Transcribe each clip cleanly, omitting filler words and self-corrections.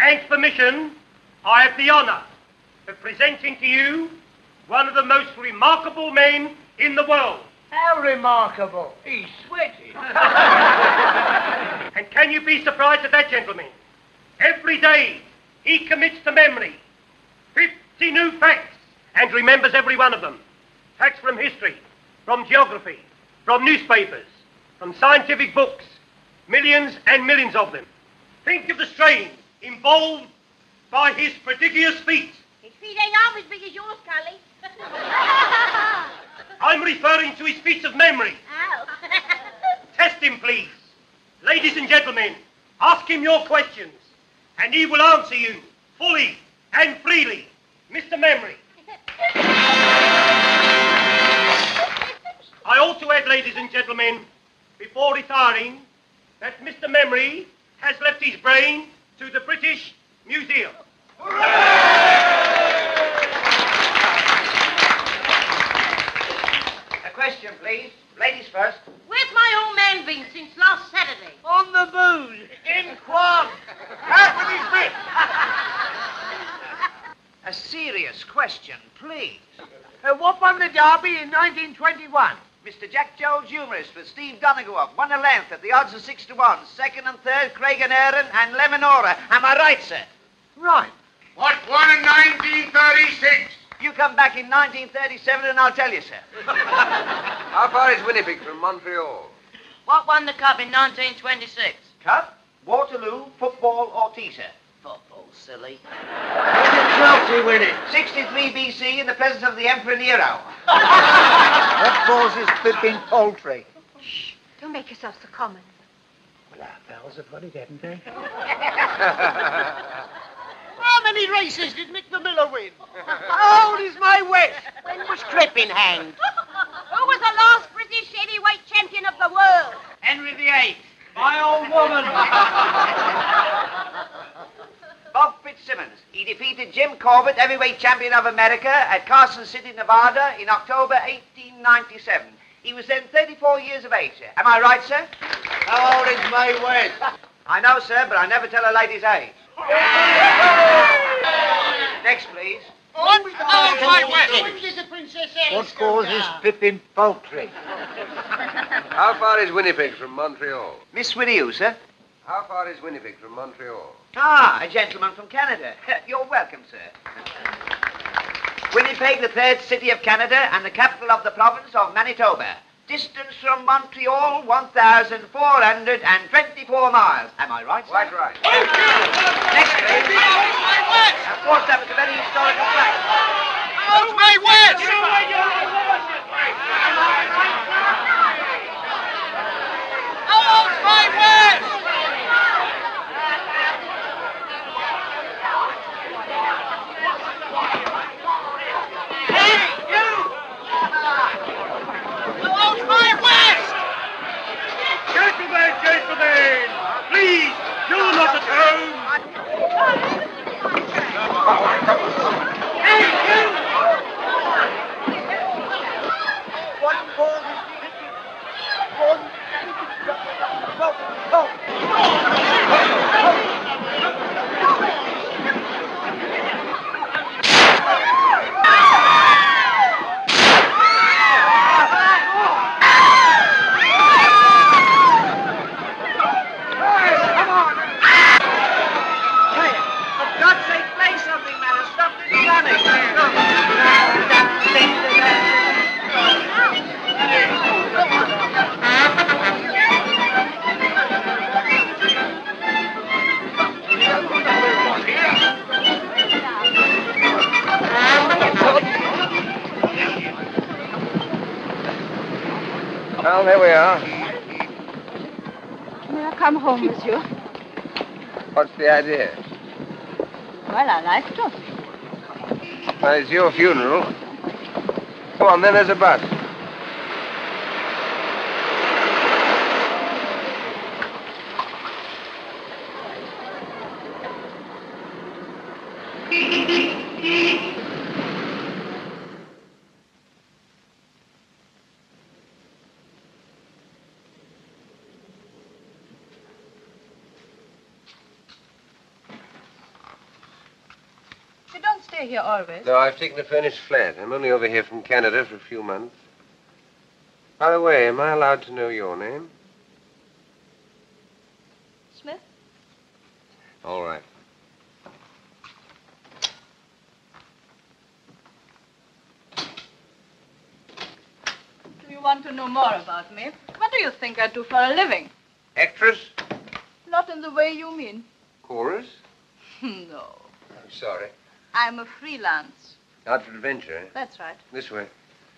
and permission, I have the honour of presenting to you one of the most remarkable men in the world. How remarkable. He's sweating. And can you be surprised at that, gentlemen? Every day he commits to memory 50 new facts and remembers every one of them. Facts from history, from geography, from newspapers, from scientific books, millions and millions of them. Think of the strain involved by his prodigious feat. His feet ain't half as big as yours, Cully. I'm referring to his feats of memory. Ow. Test him, please. Ladies and gentlemen, ask him your questions, and he will answer you fully and freely. Mr. Memory. I ought to add, ladies and gentlemen, before retiring, that Mr. Memory has left his brain to the British Museum. A question, please. Ladies first. Where's my old man been since last Saturday? On the booze. In quad. Out with his bit. A serious question, please. What won the Derby in 1921? Mr. Jack Jones, humorist, with Steve Donegal, won a length at the odds of 6-1. Second and third, Craig and Aaron and Lemonora. Am I right, sir? Right. What won in 1936? You come back in 1937 and I'll tell you, sir. How far is Winnipeg from Montreal? What won the cup in 1926? Cup, Waterloo, football or tea, sir? Football, silly. When did Chelsea win it? 63 BC in the presence of the Emperor Nero. What causes Pippin Poultry? Shh, don't make yourself so common. Well, our pals have got it, haven't they? How many races did Mick the Miller win? How old is my West? When was Crippen hanged? Who was the last British heavyweight champion of the world? Henry VIII. My old woman. Bob Fitzsimmons. He defeated Jim Corbett, heavyweight champion of America, at Carson City, Nevada, in October 1897. He was then 34 years of age, sir. Am I right, sir? How old is my West? I know, sir, but I never tell a lady's age. Next, please. What did the Princess Alice What causes Pippin Poultry? How far is Winnipeg from Montreal? Miss with you, sir. How far is Winnipeg from Montreal? Ah, a gentleman from Canada. You're welcome, sir. Winnipeg, the third city of Canada and the capital of the province of Manitoba. Distance from Montreal, 1,424 miles. Am I right, sir? Quite right. Next, please. Of course, that was a very historical fact. How's my West? How's my West? Hey, you! How's my West? Gentlemen, please, you're not at home. Hey, you! What causes Well, there we are. May I come home, monsieur? What's the idea? Well, I like to. Well, it's your funeral. Go on, then, there's a bus. stay here always? No, I've taken a furnished flat. I'm only over here from Canada for a few months. By the way, am I allowed to know your name? Smith? All right. Do you want to know more about me? What do you think I do for a living? Actress? Not in the way you mean. Chorus? No. I'm sorry. I'm a freelance. Out for adventure, eh? That's right. This way.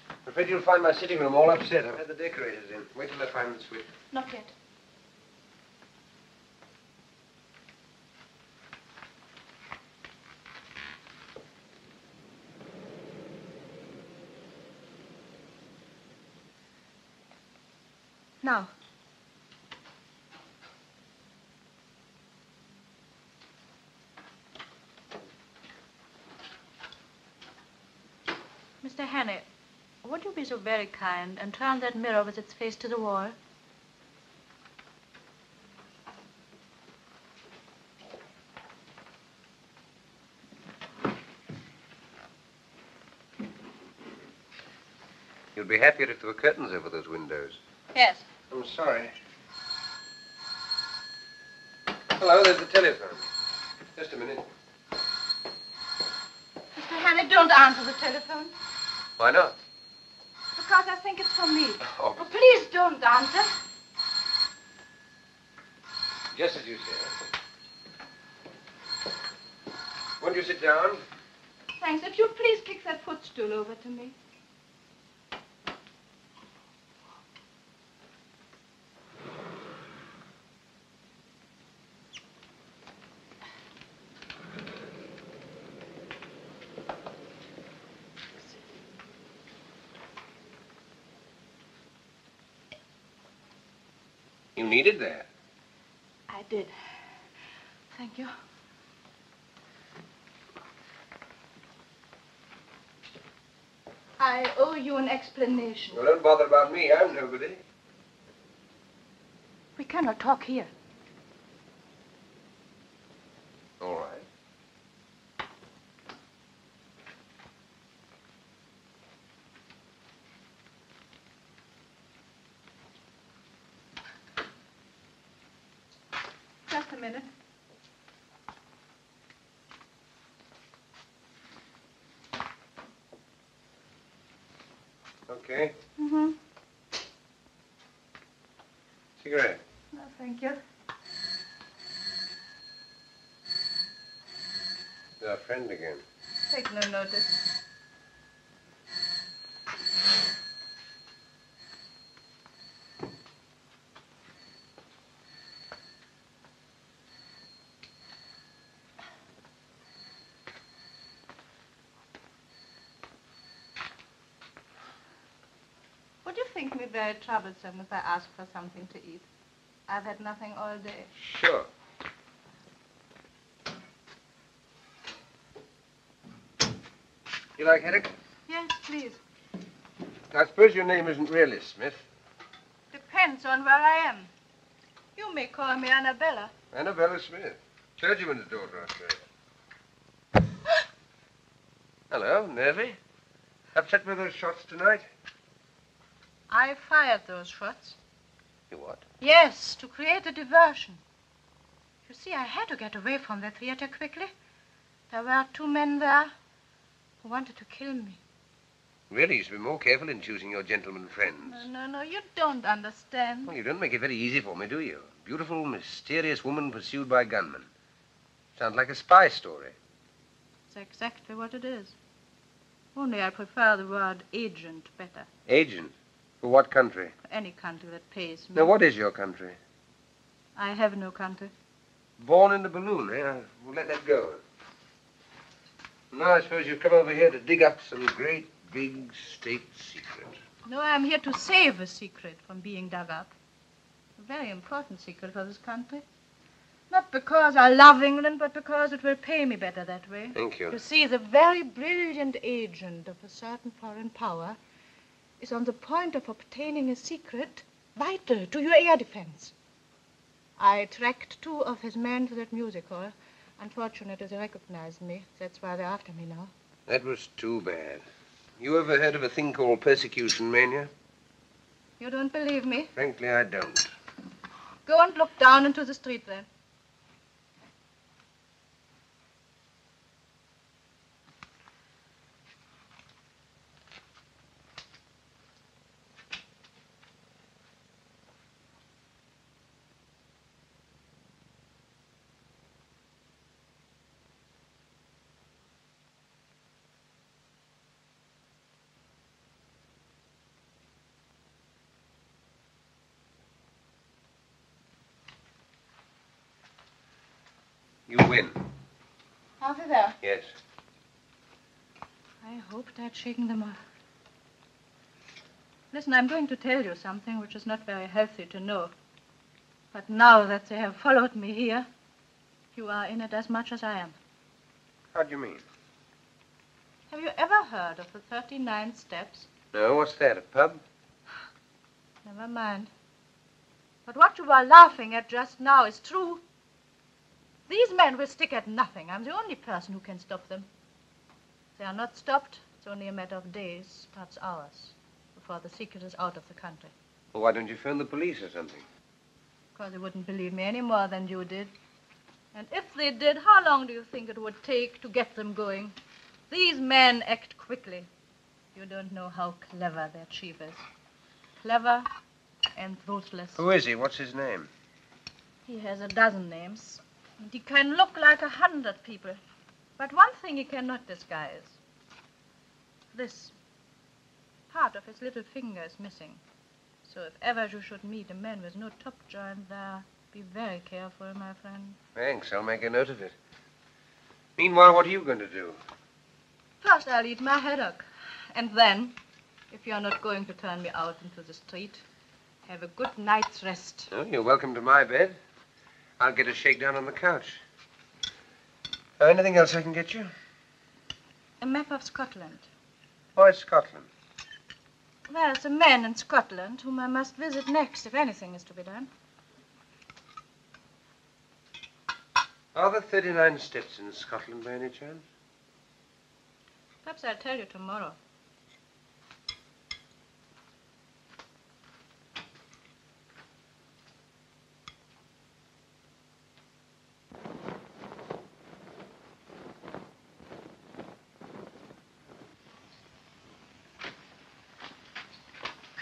I'm afraid you'll find my sitting room all upset. I've had the decorators in. Wait till I find the switch. Not yet. Now. Mr. Hannay, would you be so very kind and turn that mirror with its face to the wall? You'd be happier if there were curtains over those windows. Yes. I'm sorry. Hello, there's the telephone. Just a minute. Mr. Hannay, don't answer the telephone. Why not? Because I think it's for me. Oh. Oh, please don't answer. Just as you say. Won't you sit down? Thanks. If you'd please kick that footstool over to me. You needed that. I did. Thank you. I owe you an explanation. Well, don't bother about me. I'm nobody. We cannot talk here. All right. Just a minute. Okay. Mm-hmm. Cigarette. No, thank you. Our friend again. Take no notice. Would you think me very troublesome if I ask for something to eat? I've had nothing all day. Sure. You like Haddock? Yes, please. I suppose your name isn't really Smith. Depends on where I am. You may call me Annabella. Annabella Smith. Clergyman's daughter, I suppose. Hello, nervy? Upset with those shots tonight? I fired those shots. You what? Yes, to create a diversion. You see, I had to get away from the theater quickly. There were 2 men there who wanted to kill me. Really, you should be more careful in choosing your gentleman friends. No, you don't understand. Well, you don't make it very easy for me, do you? Beautiful, mysterious woman pursued by gunmen. Sounds like a spy story. It's exactly what it is. Only I prefer the word agent better. Agent? For what country? For any country that pays me. Now, what is your country? I have no country. Born in the balloon, eh? We'll let that go. Now, I suppose you've come over here to dig up some great, big state secret. No, I'm here to save a secret from being dug up. A very important secret for this country. Not because I love England, but because it will pay me better that way. Thank you. You see, the very brilliant agent of a certain foreign power is on the point of obtaining a secret vital to your air defense. I tracked 2 of his men to that music hall. Unfortunate as they recognized me. That's why they're after me now. That was too bad. You ever heard of a thing called persecution mania? You don't believe me? Frankly, I don't. Go and look down into the street then. You win. Are they there? Yes. I hoped I'd shaken them off. Listen, I'm going to tell you something which is not very healthy to know. But now that they have followed me here, you are in it as much as I am. How do you mean? Have you ever heard of the 39 steps? No, what's that, a pub? Never mind. But what you were laughing at just now is true. These men will stick at nothing. I'm the only person who can stop them. If they are not stopped, it's only a matter of days, perhaps hours, before the secret is out of the country. Well, why don't you phone the police or something? Because they wouldn't believe me any more than you did. And if they did, how long do you think it would take to get them going? These men act quickly. You don't know how clever their chief is. Clever and ruthless. Who is he? What's his name? He has a dozen names. And he can look like 100 people. But one thing he cannot disguise. This part of his little finger is missing. So if ever you should meet a man with no top joint there, be very careful, my friend. Thanks, I'll make a note of it. Meanwhile, what are you going to do? First, I'll eat my haddock. And then, if you're not going to turn me out into the street, have a good night's rest. Oh, you're welcome to my bed. I'll get a shakedown on the couch. Anything else I can get you? A map of Scotland. Why Scotland? There's a man in Scotland whom I must visit next if anything is to be done. Are there 39 steps in Scotland by any chance? Perhaps I'll tell you tomorrow.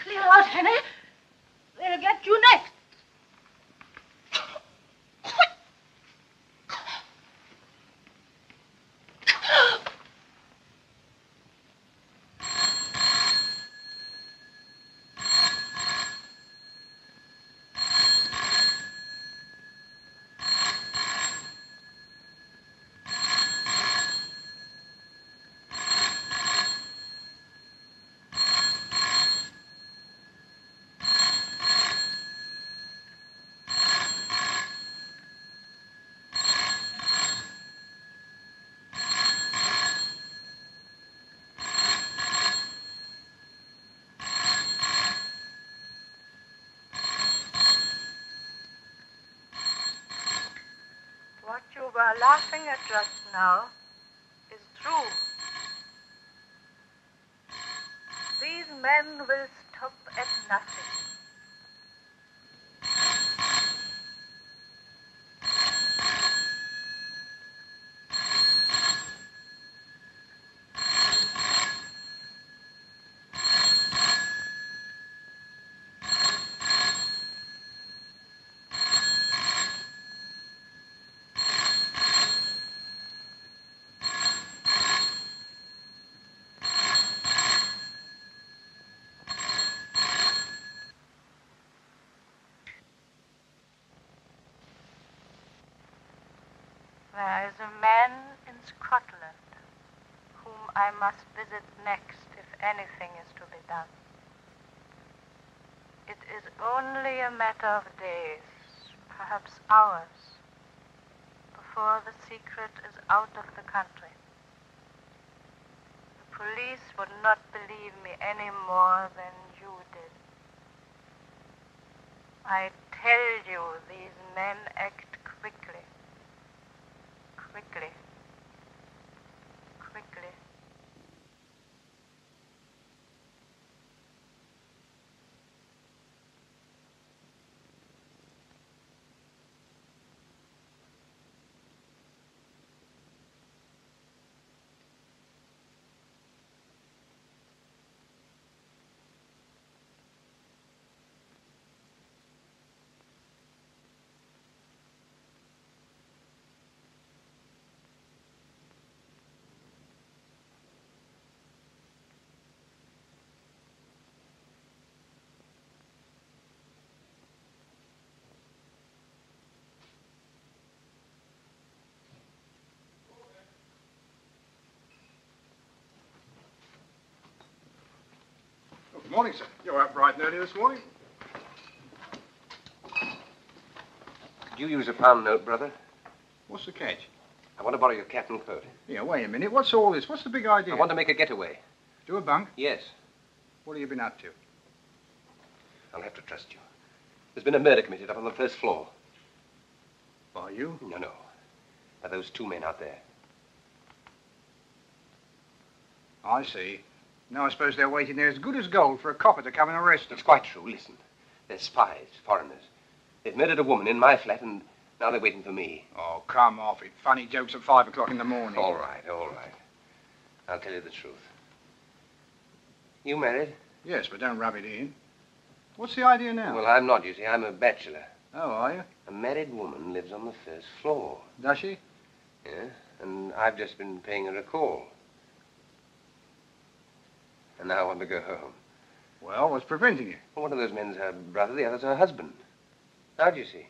Clear out, Hannay. They'll get you next. What you were laughing at just now is true. These men will stop at nothing. There is a man in Scotland whom I must visit next if anything is to be done. It is only a matter of days, perhaps hours, before the secret is out of the country. The police would not believe me any more than you did. I tell you, these men act quickly. Quickly. Quickly. Good morning, sir. You're up bright and early this morning. Could you use a pound note, brother? What's the catch? I want to borrow your cap and coat. Yeah, wait a minute. What's all this? What's the big idea? I want to make a getaway. Do a bunk? Yes. What have you been up to? I'll have to trust you. There's been a murder committed up on the first floor. By you? No. By those two men out there. I see. Now I suppose they're waiting there as good as gold for a copper to come and arrest them. It's quite true. Listen. They're spies, foreigners. They've murdered a woman in my flat, and now they're waiting for me. Oh, come off it. Funny jokes at 5 o'clock in the morning. All right. I'll tell you the truth. You married? Yes, but don't rub it in. What's the idea now? Well, I'm not, you see. I'm a bachelor. Oh, are you? A married woman lives on the first floor. Does she? Yeah, and I've just been paying her a call. And now I want to go home. Well, what's preventing you? Well, one of those men's her brother, the other's her husband. How'd you see?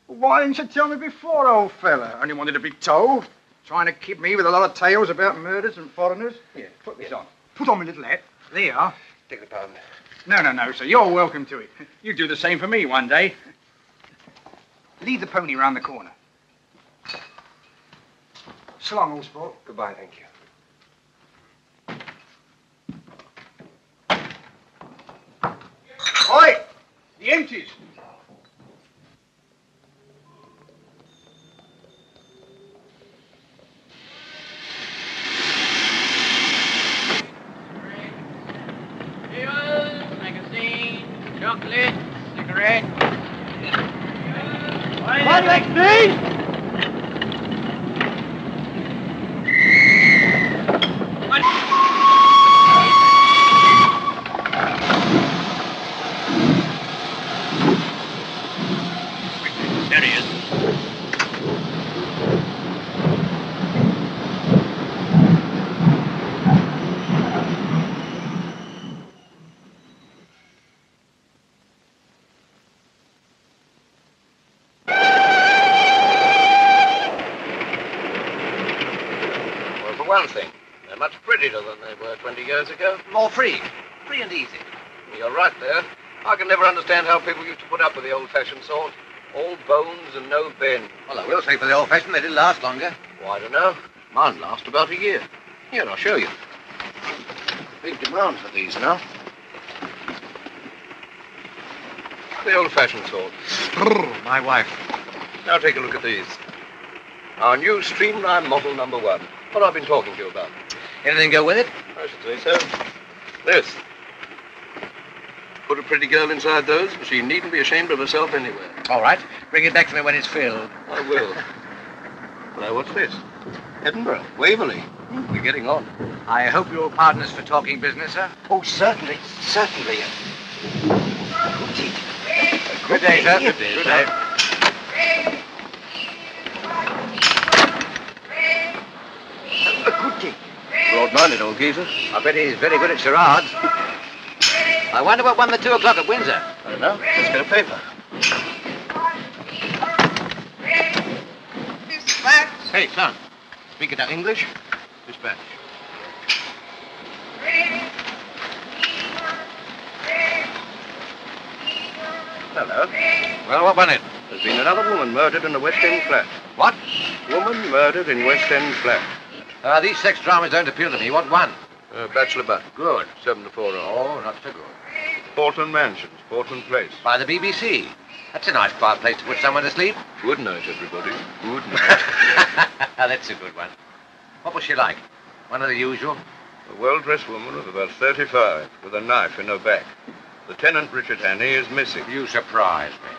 Well, why didn't you tell me before, old fella? Only wanted to be told. Trying to kid me with a lot of tales about murders and foreigners. Here, put this on. Put on my little hat. There you are. Take the pound. No, sir. You're welcome to it. You do the same for me one day. Lead the pony round the corner. So long, old sport. Goodbye, thank you. Oi! The empties. Magazine, chocolate, cigarette. One leg, please. There he is. Well, for one thing, they're much prettier than they were 20 years ago. More free. Free and easy. You're right there. I can never understand how people used to put up with the old-fashioned sort. All bones and no bend. Well, I will say for the old-fashioned, they did last longer. Well, I don't know. Mine last about a year. Here, I'll show you. Big demand for these now. The old-fashioned sort. My wife. Now take a look at these. Our new streamline model number 1. What I've been talking to you about. Anything go with it? I should say so. This. Put a pretty girl inside those, and she needn't be ashamed of herself anywhere. All right. Bring it back to me when it's filled. I will. Now, what's this? Edinburgh, Waverley. We're getting on. I hope you're partners for talking business, sir. Oh, certainly. Good day, sir. Good day, Good sir. day. Broad-minded old geezer. I bet he's very good at charades. I wonder what won the 2 o'clock at Windsor. I don't know. Let's get a paper. Dispatch. Hey, son. Speak it out English. Dispatch. Hello. Well, what won it? There's been another woman murdered in a West End flat. What? Woman murdered in West End flat. These sex dramas don't appeal to me. What won? Bachelor butt. Good. 7 to 4 hours. Oh, not so good. Portland Mansions, Portland Place. By the BBC. That's a nice quiet place to put someone to sleep. Good night, everybody. Good night. That's a good one. What was she like? One of the usual? A well-dressed woman of about 35, with a knife in her back. Lieutenant Richard Hannay is missing. You surprise me.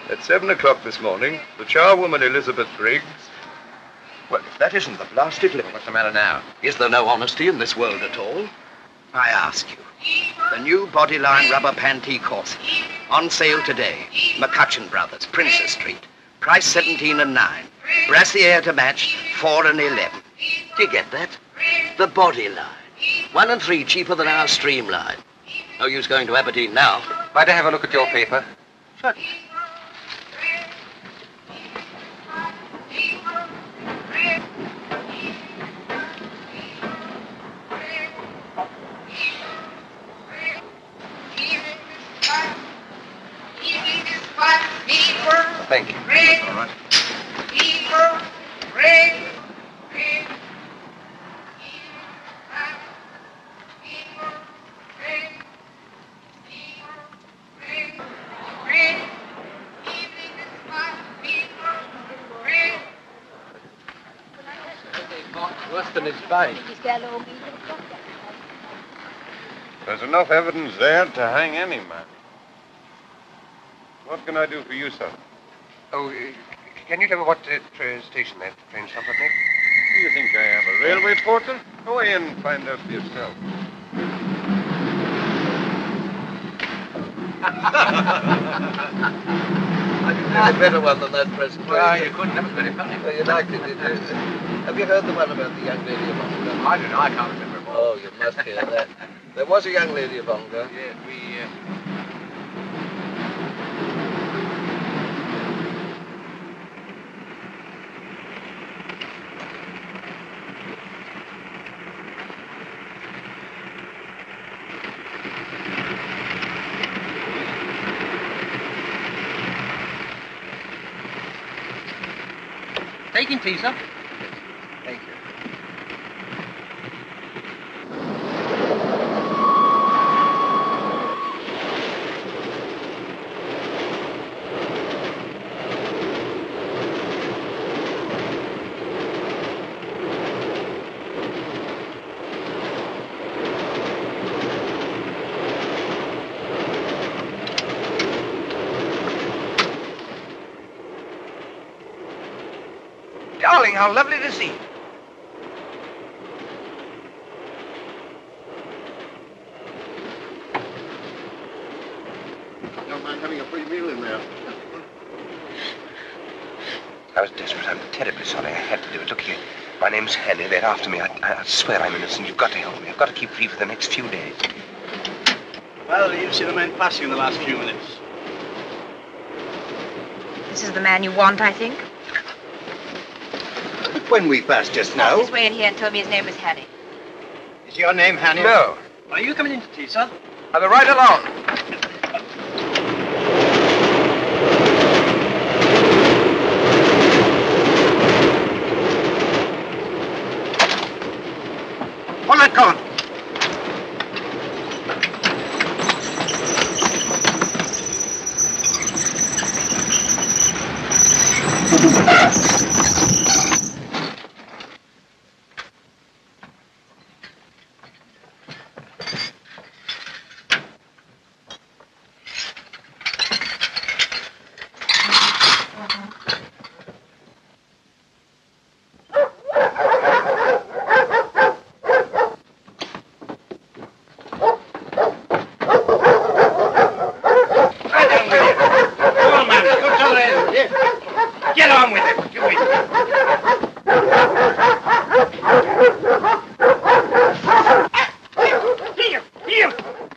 At 7 o'clock this morning, the charwoman Elizabeth Briggs... Well, if that isn't the blasted limit. What's the matter now? Is there no honesty in this world at all? I ask you. The new bodyline rubber pantee corset. On sale today. McCutcheon Brothers, Princess Street. Price 17 and 9. Brassiere to match, 4 and 11. Do you get that? The bodyline. 1 and 3 cheaper than our streamline. No use going to Aberdeen now. Might I have a look at your paper? Certainly. Thank you. All right. Worse than his bite. There's enough evidence there to hang any man. What can I do for you, sir? Oh, can you tell me what station that train stopped at next? Do you think I am a railway porter? Go in and find out for yourself. I didn't have a better one than that present. Well, you couldn't. That was very funny. Well, you liked it, did you? Have you heard the one about the young lady of Ongar? I don't know. I can't remember it all. Oh, you must hear that. There was a young lady of Ongar. Yes, Taking tea, sir. Thank you. Darling, how lovely to see you. Don't mind having a free meal in there. I was desperate. I'm terribly sorry. I had to do it. Look here. My name's Hannay. They're after me. I swear I'm innocent. You've got to help me. I've got to keep free for the next few days. Well, you've seen the men passing in the last few minutes. This is the man you want, I think. When we passed just Walked now. his way in here and told me his name was Hannay. Is your name Hannay? No. Are you coming in to tea, sir? I'll be right along. Pull that cord. Get on with it. What you waiting? Here!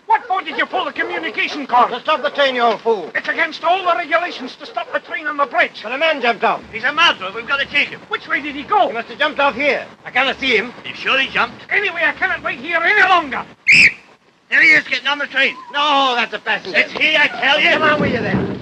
What for did you pull the communication cord? To stop the train, you old fool. It's against all the regulations to stop the train on the bridge. But a man jumped off. He's a murderer. We've got to take him. Which way did he go? He must have jumped off here. I cannot see him. You sure he jumped? Anyway, I cannot wait here any longer. There he is, getting on the train. No, that's a passenger. It's he, I tell you. Come on with you then.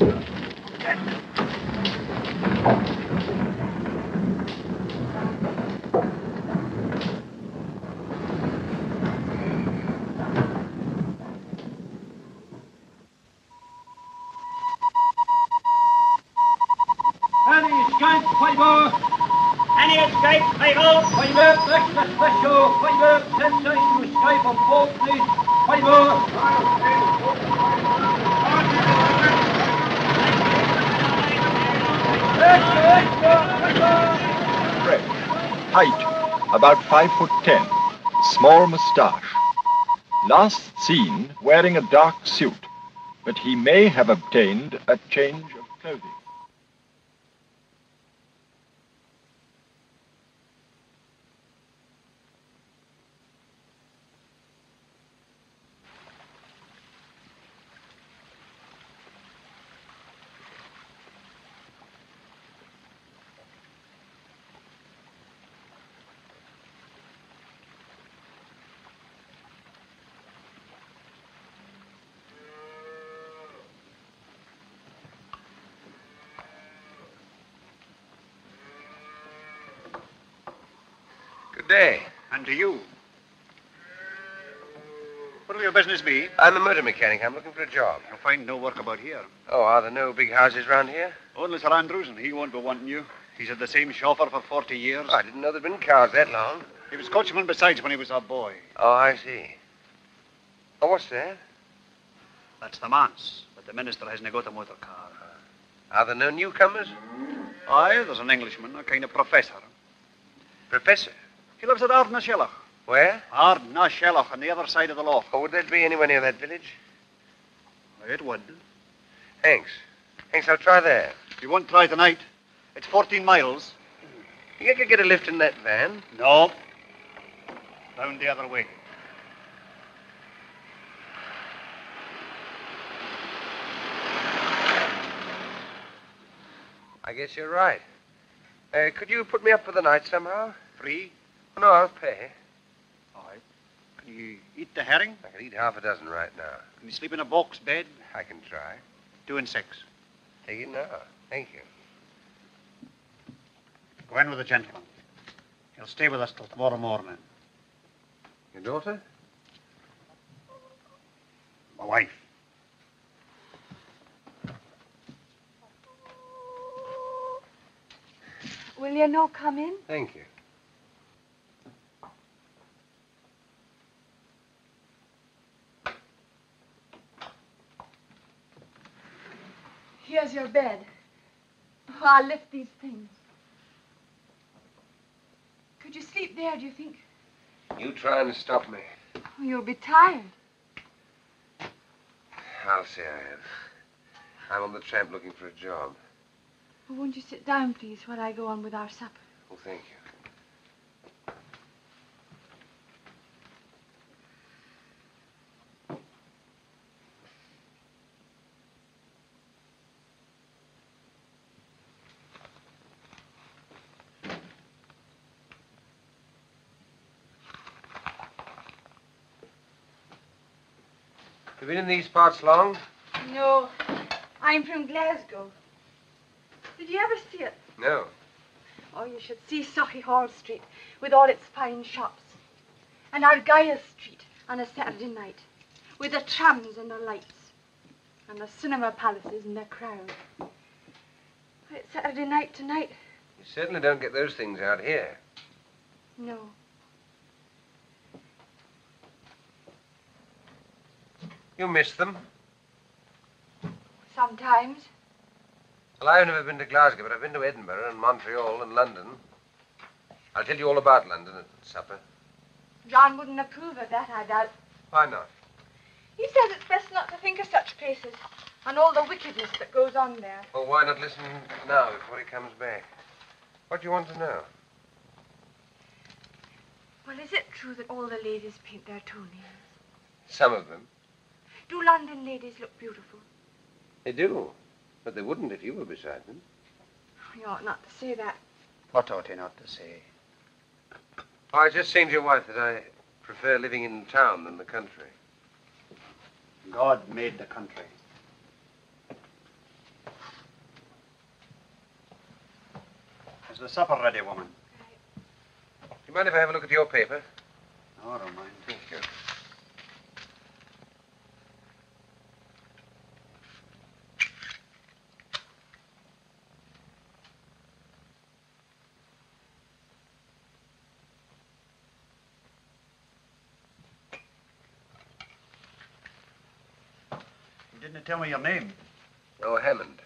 any escape, take off. Fiver, extra special. Fiver, temptation to escape on board, please. Fred. Height, about 5'10". Small moustache. Last seen wearing a dark suit, but he may have obtained a change of clothing. Good day. And to you. What'll your business be? I'm a motor mechanic. I'm looking for a job. You'll find no work about here. Oh, are there no big houses round here? Only Sir Andrews, and he won't be wanting you. He's had the same chauffeur for 40 years. Oh, I didn't know there'd been cars that long. He was coachman besides when he was a boy. Oh, I see. Oh, what's that? That's the manse, but the minister hasn't got a motor car. Are there no newcomers? Aye, there's an Englishman, a kind of professor. Professor? He lives at Ardnashellach. Where? Ardnashellach, on the other side of the loch. Oh, would that be anywhere near that village? It would. Thanks. Thanks, I'll try there. You won't try tonight. It's 14 miles. You could get a lift in that van? No. Round the other way. I guess you're right. Could you put me up for the night somehow? Free? Oh, no, I'll pay. All right. Can you eat the herring? I can eat half a dozen right now. Can you sleep in a box bed? I can try. 2 and 6. Take it now. Thank you. Go in with the gentleman. He'll stay with us till tomorrow morning. Your daughter? My wife. Will you no come in? Thank you. Here's your bed. Oh, I'll lift these things. Could you sleep there, do you think? You trying to stop me? Oh, you'll be tired. I'll say I am. I'm on the tramp looking for a job. Oh, won't you sit down, please, while I go on with our supper? Oh, thank you. You been in these parts long? No, I'm from Glasgow. Did you ever see it? No. Oh, you should see Sochi Hall Street with all its fine shops. And Argyle Street on a Saturday night with the trams and the lights. And the cinema palaces and the crowd. It's Saturday night tonight. You certainly don't get those things out here. No. You miss them? Sometimes. Well, I've never been to Glasgow, but I've been to Edinburgh and Montreal and London. I'll tell you all about London at supper. John wouldn't approve of that, I doubt. Why not? He says it's best not to think of such places and all the wickedness that goes on there. Well, why not listen now before he comes back? What do you want to know? Well, is it true that all the ladies paint their toenails? Some of them. Do London ladies look beautiful? They do. But they wouldn't if you were beside them. You ought not to say that. What ought he not to say? Oh, I was just saying to your wife that I prefer living in town than the country. God made the country. Is the supper ready, woman? Do you mind if I have a look at your paper? No, I don't mind. Thank you. didn't tell me your name. Oh, Hammond.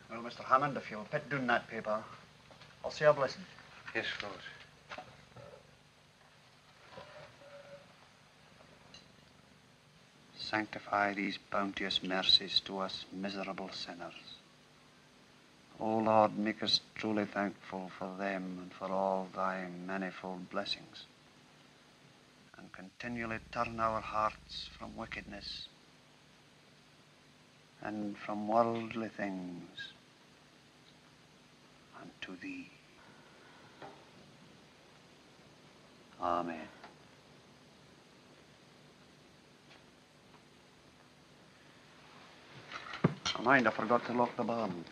Well, Mr. Hammond, if you'll put down that paper, I'll say a blessing. Yes, Lord. Sanctify these bounteous mercies to us miserable sinners. O Lord, make us truly thankful for them and for all thy manifold blessings, and continually turn our hearts from wickedness and from worldly things unto thee. Amen. Mind, I forgot to lock the barn.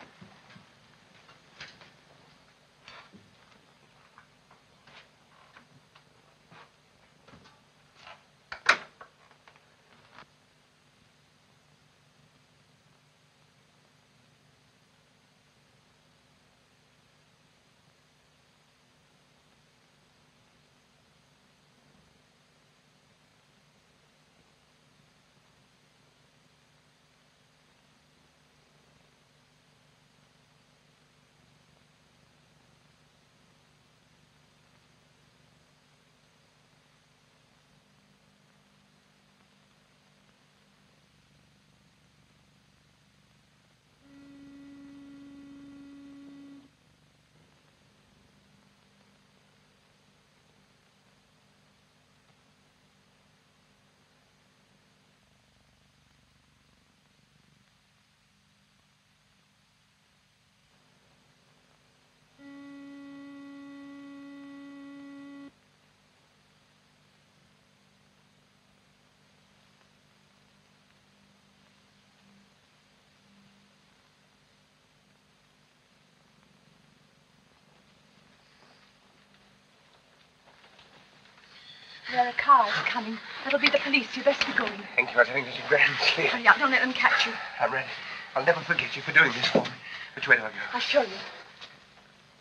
There are cars coming. That'll be the police. You best be going. Thank you. I was having such a grand sleep. Hurry up. Don't let them catch you. I'm ready. I'll never forget you for doing this for me. Which way do I go? I'll show you.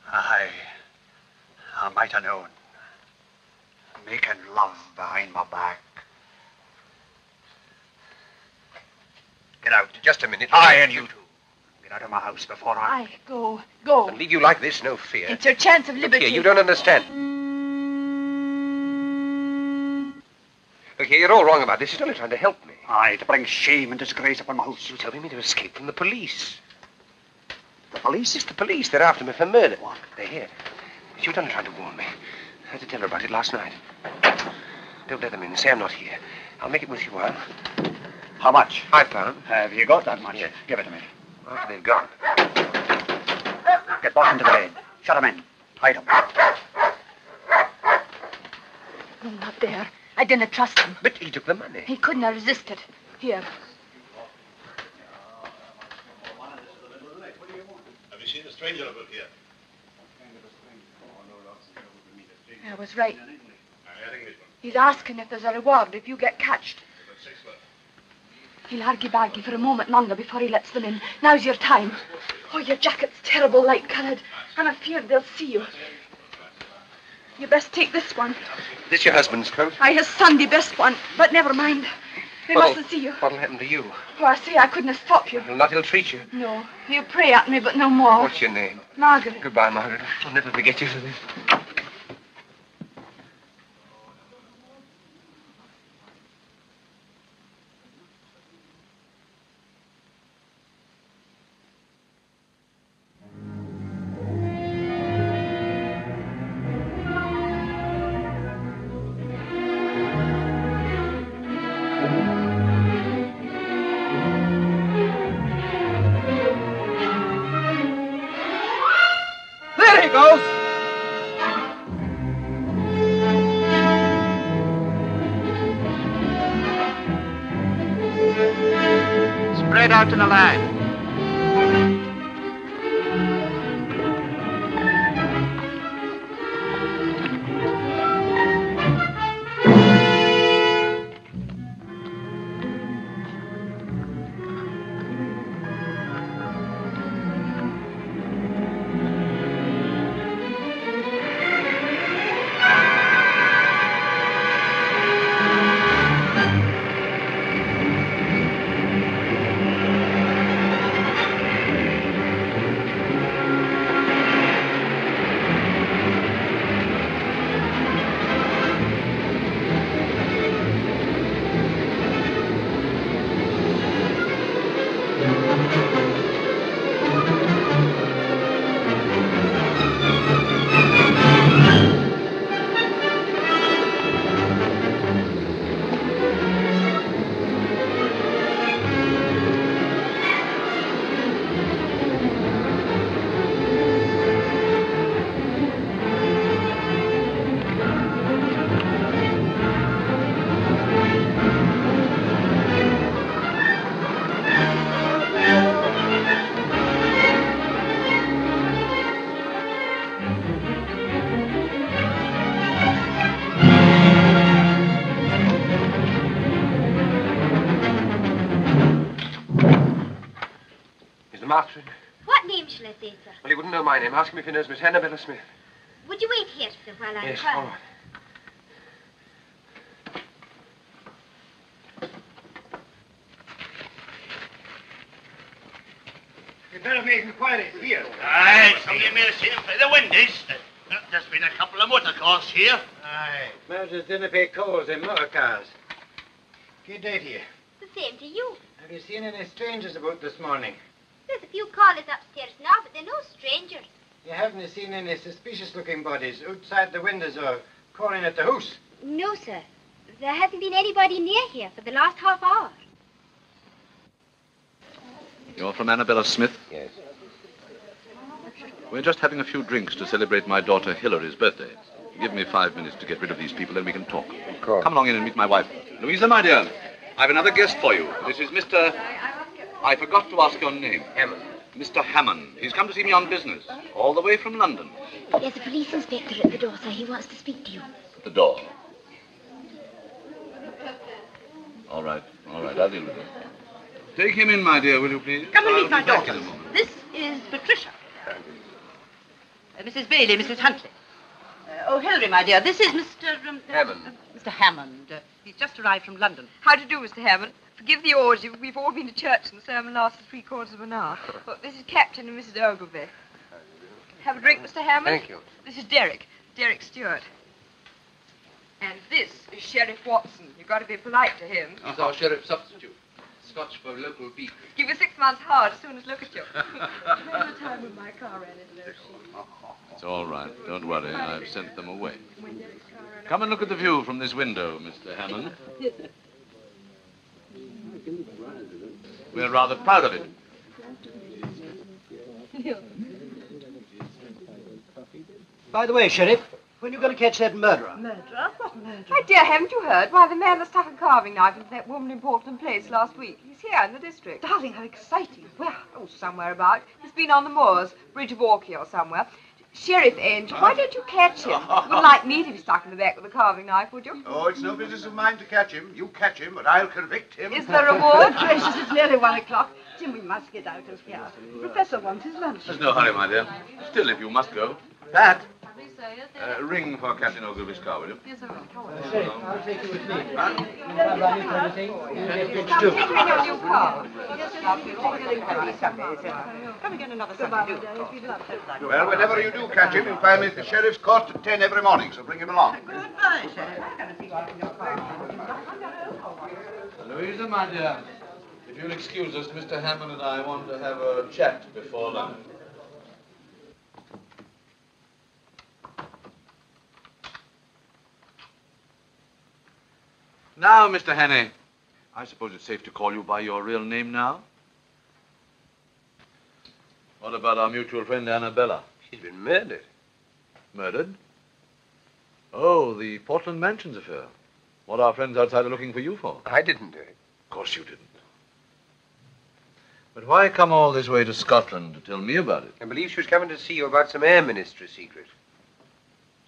I might have known. Making love behind my back. Get out. Just a minute. Aye, and you too. Get out of my house before I... Aye, go. Go. I'll leave you like this, no fear. It's your chance of Look liberty. here, you don't understand. Look here, you're all wrong about this. He's only trying to help me. Aye, to bring shame and disgrace upon my house. You're telling me to escape from the police. The police? It's the police. They're after me for murder. What? They're here. You've only tried to warn me. I had to tell her about it last night. Don't let them in. Say I'm not here. I'll make it worth your while. How much? £5. Have you got that much? Yes. Give it to me. After they've gone. Get back into the bed. Shut them in. Hide them. No, not there. I didn't trust him. But he took the money. He couldn't have resisted. Here. Have you seen a stranger about here? I was right. He's asking if there's a reward if you get catched. He'll argy-bargy for a moment longer before he lets them in. Now's your time. Oh, your jacket's terrible light-coloured. I'm afeard they'll see you. You best take this one. This your husband's coat? Aye, his Sunday best one. But never mind. They mustn't see you. What'll happen to you? Oh, I say I couldn't have stopped you. He'll not ill-treat you. No. He'll pray at me, but no more. What's your name? Margaret. Goodbye, Margaret. I'll never forget you for this. There he goes! Spread out in a line. The master. What name shall I say, sir? Well, he wouldn't know my name. Ask him if he knows Miss Hannah Smith. Would you wait here, sir, while I Yes, inquire? all right. You'd better make inquiries here. Aye, somebody may have seen him through the windows. There's been a couple of motor cars here. Aye. Murders didn't pay calls in motor cars. Good day to you. The same to you. Have you seen any strangers about this morning? There's a few callers upstairs now, but they're no strangers. You haven't seen any suspicious-looking bodies outside the windows or calling at the house? No, sir. There hasn't been anybody near here for the last half hour. You're from Annabella Smith? Yes. We're just having a few drinks to celebrate my daughter Hilary's birthday. Give me 5 minutes to get rid of these people, then we can talk. Of course. Come along in and meet my wife. Louisa, my dear, I've another guest for you. This is Mr. I forgot to ask your name. Hammond. Mr. Hammond. He's come to see me on business, all the way from London. There's a police inspector at the door, sir. He wants to speak to you. At the door. All right, I'll deal with it. Take him in, my dear, will you please? Come and I'll meet my be back daughter. in a moment. This is Patricia. Mrs. Bailey, Mrs. Huntley. Oh, Hilary, my dear, this is Mr. Hammond. Mr. Hammond. He's just arrived from London. How do you do, Mr. Hammond? Forgive the orgy. We've all been to church and the sermon lasted 3/4 of an hour. Well, this is Captain and Mrs. Ogilvy. Have a drink, Mr. Hammond? Thank you. This is Derek Stewart. And this is Sheriff Watson. You've got to be polite to him. He's our sheriff substitute. Scotch for local beef. Give you 6 months hard as soon as look at you. Remember the time when my car ran into those sheep? It's all right. Don't worry. I've sent them away. Come and look at the view from this window, Mr. Hammond. We're rather proud of it. By the way, Sheriff, when are you going to catch that murderer? Murderer? What murderer? My dear, haven't you heard? Why, the man that stuck a carving knife into that woman in Portland Place last week. He's here in the district. Darling, how exciting. Where? Oh, somewhere about. He's been on the moors, Bridge of Orkney or somewhere. Sheriff Angel, why don't you catch him? You wouldn't like me to be stuck in the back with a carving knife, would you? Oh, it's no business of mine to catch him. You catch him, but I'll convict him. Is there a reward? Gracious, it's nearly 1 o'clock. Jim, we must get out of here. The Professor wants his lunch. There's no hurry, my dear. Still, if you must go. Pat, ring for Captain Ogilvy's car, will you? Yes, sir. Sheriff, I'll take you with me. Huh? If I run into anything, you'll get good Take too. me in your new car. Yes, sir. Come and get another Sunday. Well, whenever you do catch him, you'll find me at the sheriff's court at 10 every morning, so bring him along. Goodbye, Sheriff. I'm going to see what's in your car. Louisa, my dear, if you'll excuse us, Mr. Hammond and I want to have a chat before lunch. Now, Mr. Hannay, I suppose it's safe to call you by your real name now? What about our mutual friend Annabella? She's been murdered. Murdered? Oh, the Portland Mansions affair. What our friends outside are looking for you for? I didn't do it. Of course you didn't. But why come all this way to Scotland to tell me about it? I believe she was coming to see you about some air ministry secret.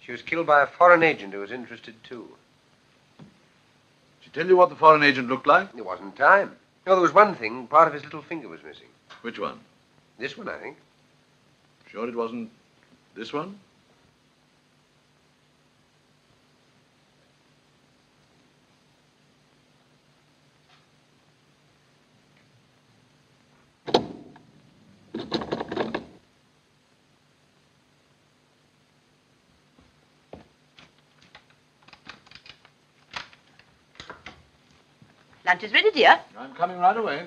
She was killed by a foreign agent who was interested too. Did she tell you what the foreign agent looked like? There wasn't time. No, there was one thing. Part of his little finger was missing. Which one? This one, I think. Sure it wasn't this one? Lunch is ready, dear. I'm coming right away.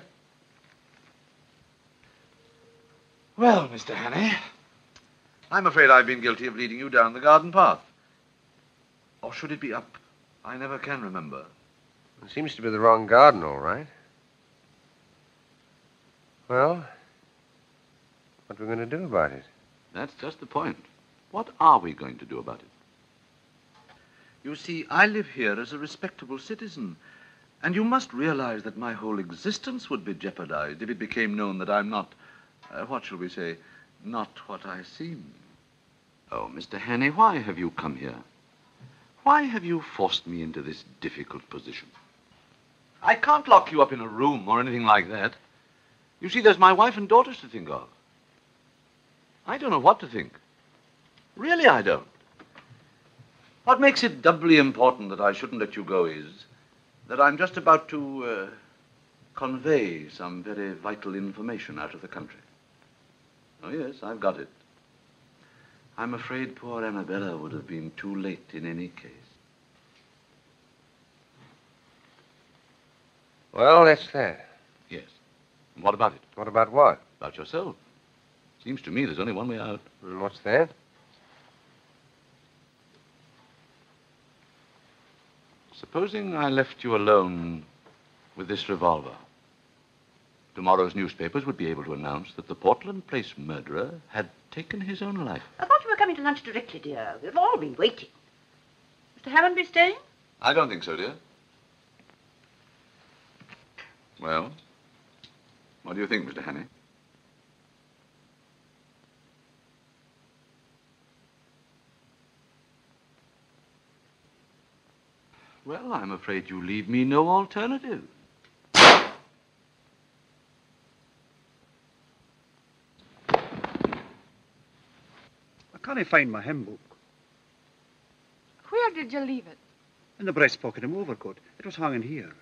Well, Mr. Hannay, I'm afraid I've been guilty of leading you down the garden path. Or should it be up? I never can remember. It seems to be the wrong garden, all right. Well, what are we going to do about it? That's just the point. What are we going to do about it? You see, I live here as a respectable citizen, and you must realize that my whole existence would be jeopardized if it became known that I'm not, what shall we say, not what I seem. Oh, Mr. Hannay, why have you come here? Why have you forced me into this difficult position? I can't lock you up in a room or anything like that. You see, there's my wife and daughters to think of. I don't know what to think. Really, I don't. What makes it doubly important that I shouldn't let you go is that I'm just about to convey some very vital information out of the country. Oh, yes, I've got it. I'm afraid poor Annabella would have been too late in any case. Well, that's that. Yes. And what about it? What about what? About yourself. Seems to me there's only one way out. And what's that? Supposing I left you alone with this revolver. Tomorrow's newspapers would be able to announce that the Portland Place murderer had taken his own life. I thought you were coming to lunch directly, dear. We've all been waiting. Mr. Hammond be staying? I don't think so, dear. Well, what do you think, Mr. Hannay? Well, I'm afraid you leave me no alternative. I can't find my hymn book. Where did you leave it? In the breast pocket of my overcoat. It was hanging here.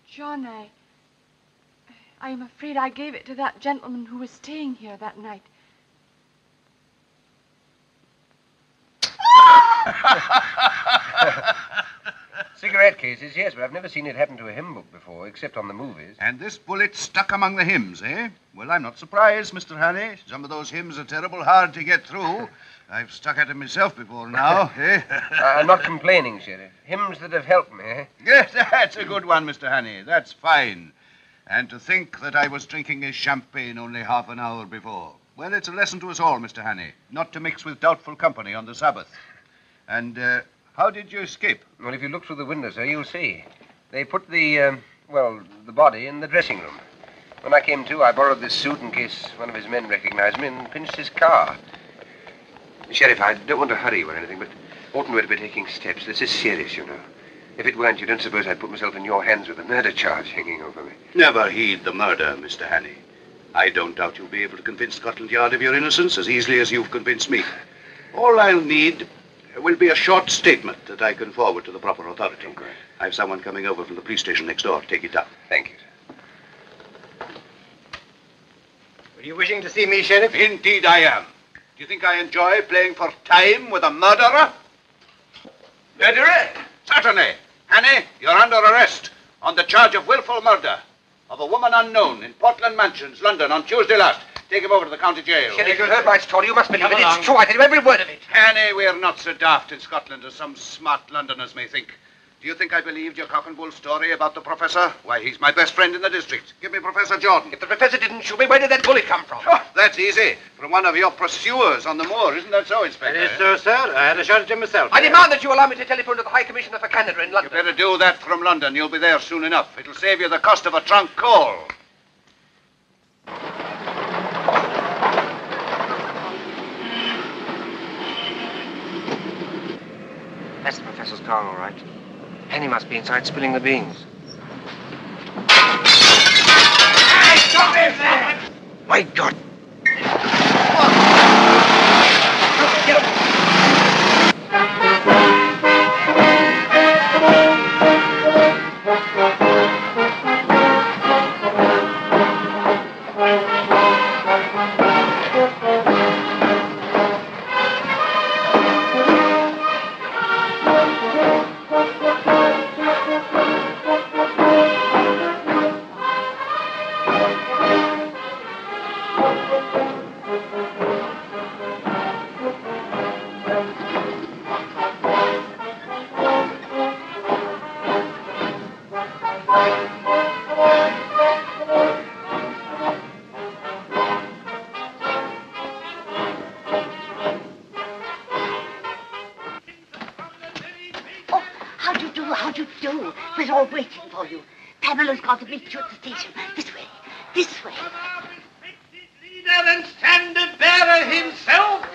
John, I am afraid I gave it to that gentleman who was staying here that night. Cigarette cases, yes, but I've never seen it happen to a hymn book before, except on the movies. And this bullet stuck among the hymns, eh? Well, I'm not surprised, Mr. Hannay. Some of those hymns are terrible hard to get through. I've stuck at them myself before now, eh? I'm not complaining, Sheriff. Hymns that have helped me, eh? Yes, that's a good one, Mr. Hannay. That's fine. And to think that I was drinking his champagne only half an hour before. Well, it's a lesson to us all, Mr. Hannay, not to mix with doubtful company on the Sabbath. And, how did you escape? Well, if you look through the window, sir, you'll see. They put the body in the dressing room. When I came to, I borrowed this suit in case one of his men recognized me and pinched his car. Sheriff, I don't want to hurry you or anything, but oughtn't we to be taking steps? This is serious, you know. If it weren't, you don't suppose I'd put myself in your hands with a murder charge hanging over me. Never heed the murder, Mr. Hannay. I don't doubt you'll be able to convince Scotland Yard of your innocence as easily as you've convinced me. All I'll need will be a short statement that I can forward to the proper authority. Okay. I've someone coming over from the police station next door to take it down. Thank you, sir. Were you wishing to see me, Sheriff? Indeed I am. Do you think I enjoy playing for time with a murderer? Murderer? Certainly. Hannay, you're under arrest on the charge of willful murder of a woman unknown in Portland Mansions, London, on Tuesday last. Take him over to the county jail. Sheriff, you heard my story. You must believe it. It's true. I tell you every word of it. Hannay, we're not so daft in Scotland as some smart Londoners may think. Do you think I believed your cock and bull story about the professor? Why, he's my best friend in the district. Give me Professor Jordan. If the professor didn't shoot me, where did that bullet come from? Oh, that's easy. From one of your pursuers on the moor. Isn't that so, Inspector? It is so, sir. I had a shot at him myself. I demand that you allow me to telephone to the High Commissioner for Canada in London. You better do that from London. You'll be there soon enough. It'll save you the cost of a trunk call. That's the professor's car, all right. Hannay must be inside spilling the beans. Hey, stop him! My God! How do you do? We're all waiting for you. Pamela's got to meet you at the station. This way. This way. Leader and standard bearer himself,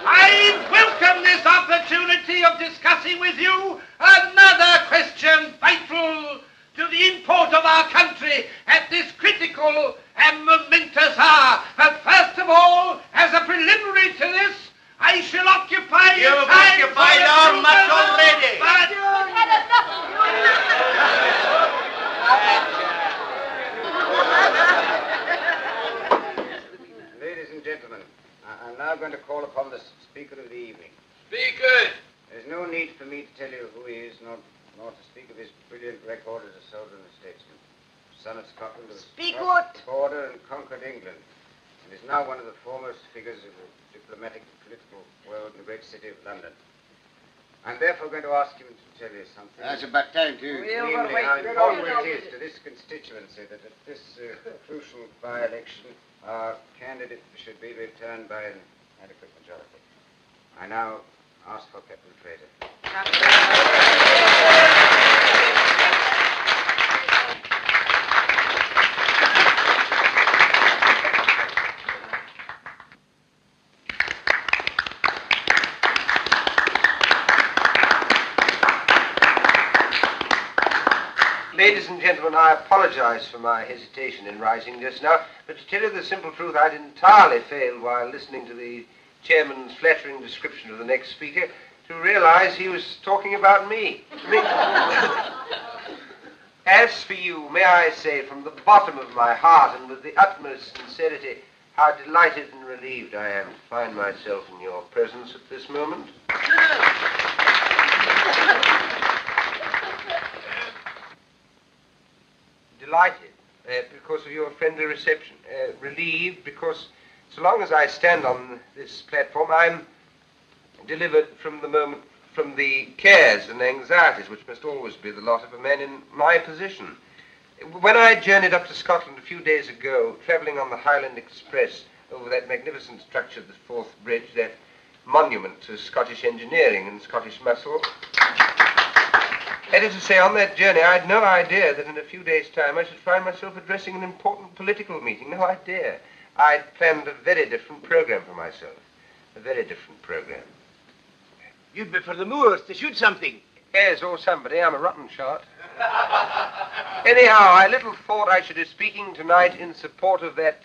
I welcome this opportunity of discussing with you another question vital to the import of our country at this critical and momentous hour. But first of all, as a preliminary to this, I shall occupy your You've time occupied for our a much few already. But You've had enough. Ladies and gentlemen, I'm now going to call upon the speaker of the evening. Speaker! There's no need for me to tell you who he is, nor to speak of his brilliant record as a soldier and a statesman. Son of Scotland, who Speak crossed what? the border and conquered England, and is now one of the foremost figures of the diplomatic and political world in the great city of London. I'm therefore going to ask him to tell you something. That's about time, too. Namely, how important it is to this constituency that at this crucial by-election, our candidate should be returned by an adequate majority. I now ask for Captain Fraser. Ladies and gentlemen, I apologize for my hesitation in rising just now, but to tell you the simple truth, I'd entirely failed while listening to the chairman's flattering description of the next speaker to realize he was talking about me. As for you, may I say from the bottom of my heart and with the utmost sincerity how delighted and relieved I am to find myself in your presence at this moment. Delighted because of your friendly reception. Relieved because so long as I stand on this platform, I'm delivered from the cares and anxieties which must always be the lot of a man in my position. When I journeyed up to Scotland a few days ago, travelling on the Highland Express over that magnificent structure, the Forth Bridge, that monument to Scottish engineering and Scottish muscle, that is to say, on that journey, I had no idea that in a few days' time I should find myself addressing an important political meeting. No idea. I'd planned a very different program for myself. A very different program. You'd be for the moors to shoot something. Yes, or somebody. I'm a rotten shot. Anyhow, I little thought I should be speaking tonight in support of that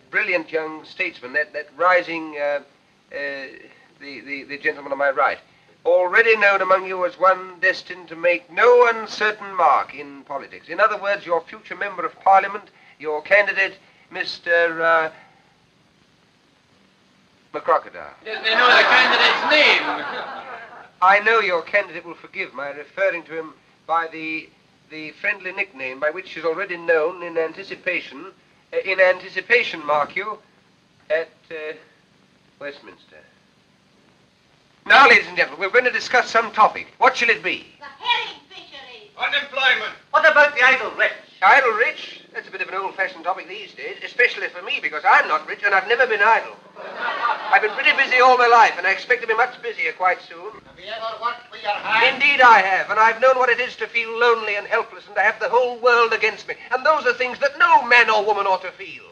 brilliant young statesman, that rising, the gentleman on my right, already known among you as one destined to make no uncertain mark in politics. In other words, your future member of Parliament, your candidate, Mr. McCrocodile. Yes, they know the candidate's name. I know your candidate will forgive my referring to him by the friendly nickname by which he's already known in anticipation, mark you, at Westminster. Now, ladies and gentlemen, we're going to discuss some topic. What shall it be? The herring fishery. Unemployment. What about the idle rich? Idle rich? That's a bit of an old-fashioned topic these days, especially for me, because I'm not rich and I've never been idle. I've been pretty busy all my life, and I expect to be much busier quite soon. Have you ever worked for your hand? Indeed I have, and I've known what it is to feel lonely and helpless and to have the whole world against me. And those are things that no man or woman ought to feel.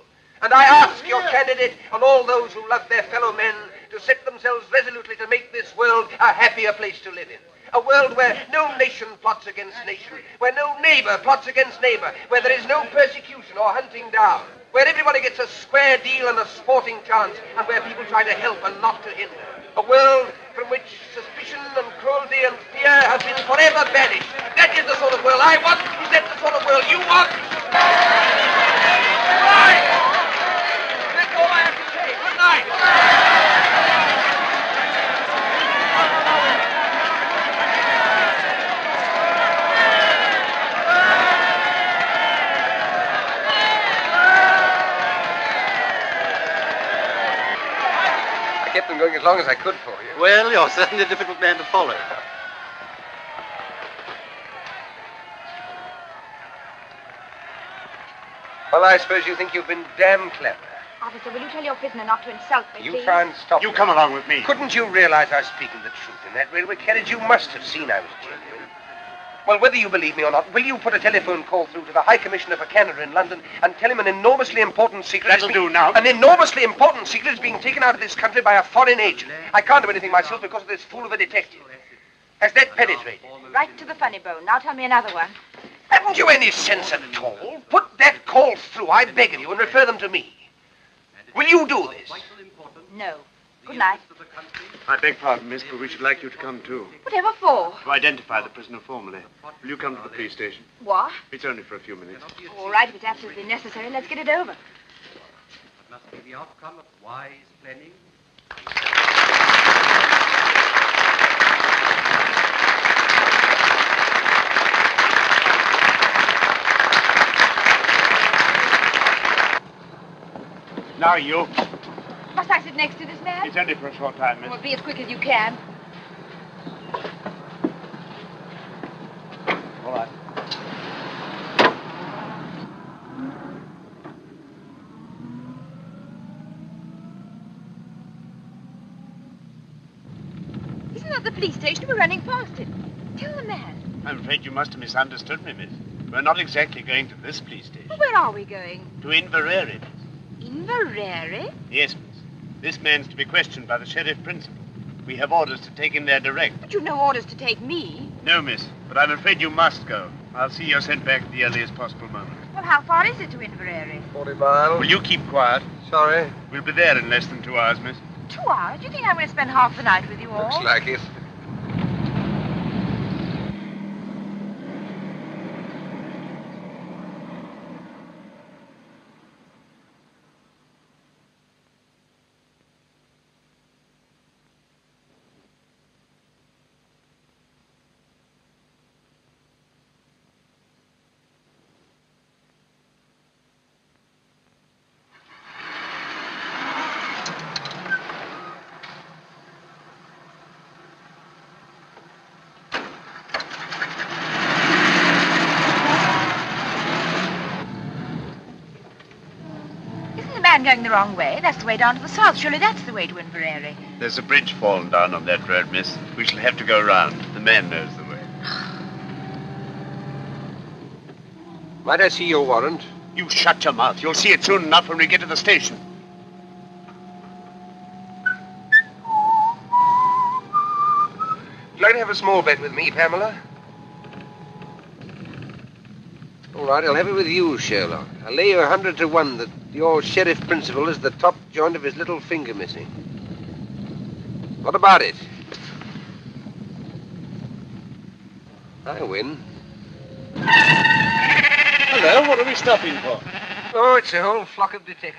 And I ask your candidate and all those who love their fellow men to set themselves resolutely to make this world a happier place to live in. A world where no nation plots against nation, where no neighbor plots against neighbor, where there is no persecution or hunting down, where everybody gets a square deal and a sporting chance, and where people try to help and not to hinder. A world from which suspicion and cruelty and fear have been forever banished. That is the sort of world I want. Is that the sort of world you want? Right! That's all I have to say. Good night. I kept them going as long as I could for you. Well, you're certainly a difficult man to follow. Well, I suppose you think you've been damn clever. Officer, will you tell your prisoner not to insult me, You please? try and stop You me. come along with me. Couldn't you realize I was speaking the truth in that railway carriage? You must have seen I was genuine. Well, whether you believe me or not, will you put a telephone call through to the High Commissioner for Canada in London and tell him an enormously important secret... That'll do now. An enormously important secret is being taken out of this country by a foreign agent. I can't do anything myself because of this fool of a detective. Has that penetrated? Right to the funny bone. Now tell me another one. Haven't you any sense at all? Put that call through, I beg of you, and refer them to me. Will you do this? No. Good night. I beg pardon, miss, but we should like you to come too. Whatever for? To identify the prisoner formally. Will you come to the police station? What? It's only for a few minutes. All right, if it's absolutely necessary, let's get it over. It must be the outcome of wise planning. Now you. Must I sit next to this man? It's only for a short time, miss. Well, be as quick as you can. All right. Isn't that the police station? We're running past it. Tell the man. I'm afraid you must have misunderstood me, miss. We're not exactly going to this police station. Well, where are we going? To Inverary. Inverary? Yes, miss. This man's to be questioned by the sheriff principal. We have orders to take him there direct. But you've no orders to take me. No, miss, but I'm afraid you must go. I'll see you're sent back at the earliest possible moment. Well, how far is it to Inverary? 40 miles. Will you keep quiet? Sorry. We'll be there in less than 2 hours, miss. 2 hours? Do you think I'm going to spend half the night with you all? Looks like it. Man going the wrong way. That's the way down to the south. Surely that's the way to Inverary. There's a bridge fallen down on that road, miss. We shall have to go round. The man knows the way. Might I see your warrant? You shut your mouth. You'll see it soon enough when we get to the station. Would you like to have a small bet with me, Pamela? All right, I'll have it with you, Sherlock. I'll lay you 100 to 1 that your sheriff principal has the top joint of his little finger missing. What about it? I win. Hello, what are we stopping for? Oh, it's a whole flock of detectives.